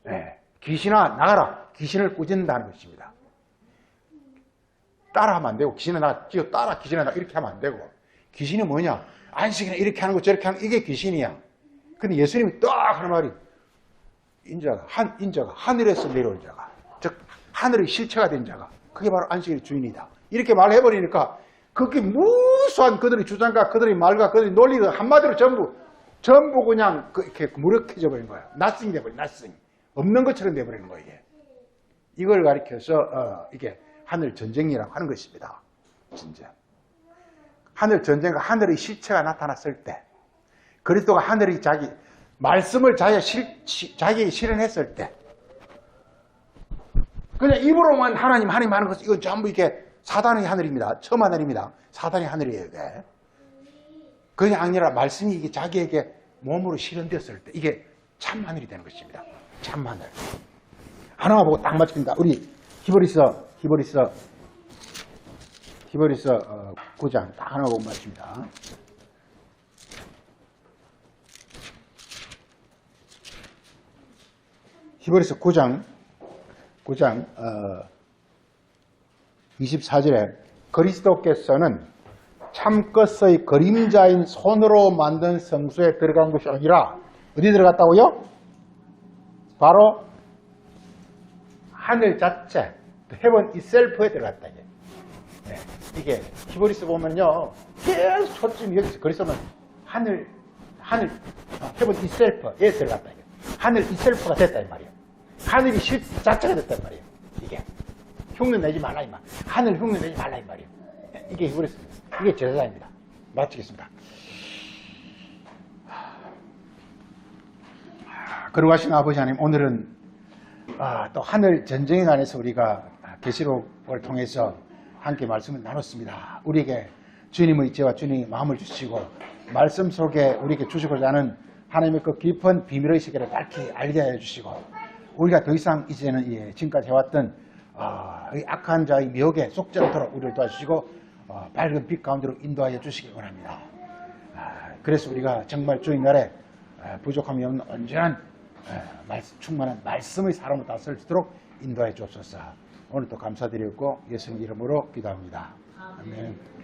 네. 귀신아 나가라. 귀신을 꾸짖는다는 것입니다. 따라하면 안 되고 귀신은 나가 따라 귀신은 나가 이렇게 하면 안 되고 귀신이 뭐냐? 안식일에 이렇게 하는 거 저렇게 하는 거 이게 귀신이야. 근데 예수님이 딱 하는 말이 인자가 하늘에서 내려온 자가 즉 하늘의 실체가 된 자가 그게 바로 안식일의 주인이다. 이렇게 말해버리니까 그게 무수한 그들의 주장과 그들의 말과 그들의 논리가 한마디로 전부 그냥 이렇게 무력해져 버린 거야. 나싱이 돼버린 나싱. 없는 것처럼 돼버리는 거예요. 이게. 이걸 가리켜서 이게 하늘 전쟁이라고 하는 것입니다. 진짜. 하늘 전쟁과 하늘의 실체가 나타났을 때 그리스도가 하늘의 자기 말씀을 자기에게 실현했을 때 그냥 입으로만 하나님 하는 것은 이건 전부 이게 사단의 하늘입니다. 처음 하늘입니다. 사단의 하늘이에요. 이게. 그냥 아니라 말씀이 이게 자기에게 몸으로 실현되었을 때 이게 참 하늘이 되는 것입니다. 참 하늘. 하나만 보고 딱 맞춥니다. 우리 히브리서 9장 딱 하나 보고 맞춥니다. 히브리서 9장 24절에 그리스도께서는 참것의 그림자인 손으로 만든 성소에 들어간 것이 아니라 어디 들어갔다고요? 바로 하늘 자체, heaven itself에 들어갔다. 네. 이게 히브리서 보면요 계속 초점이 여기서 그리스도는 하늘 heaven itself에 들어갔다. 하늘 itself가 됐다 이 말이에요. 하늘이 자체가 됐단 말이에요. 이게 흉내 내지 말라 이 말. 하늘 흉내 내지 말라 이 말이에요. 이게 히브리서, 이게 제사장입니다. 마치겠습니다. 거룩하신 아버지 하나님, 오늘은 또 하늘 전쟁에 관해서 우리가 계시록을 통해서 함께 말씀을 나눴습니다. 우리에게 주님의 지혜와 주님의 마음을 주시고 말씀 속에 우리에게 주시고자 하는 하나님의 그 깊은 비밀의 세계를 밝히 알게 해주시고 우리가 더 이상 이제는 지금까지 해왔던 이 악한 자의 미혹에 속지 않도록 우리를 도와주시고 밝은 빛 가운데로 인도하여 주시기 원합니다. 그래서 우리가 정말 주의 날에 부족함이 없는 온전한 충만한 말씀의 사람으로 다스릴 수 있도록 인도해 주옵소서. 오늘도 감사드리고 예수님 이름으로 기도합니다. 아멘.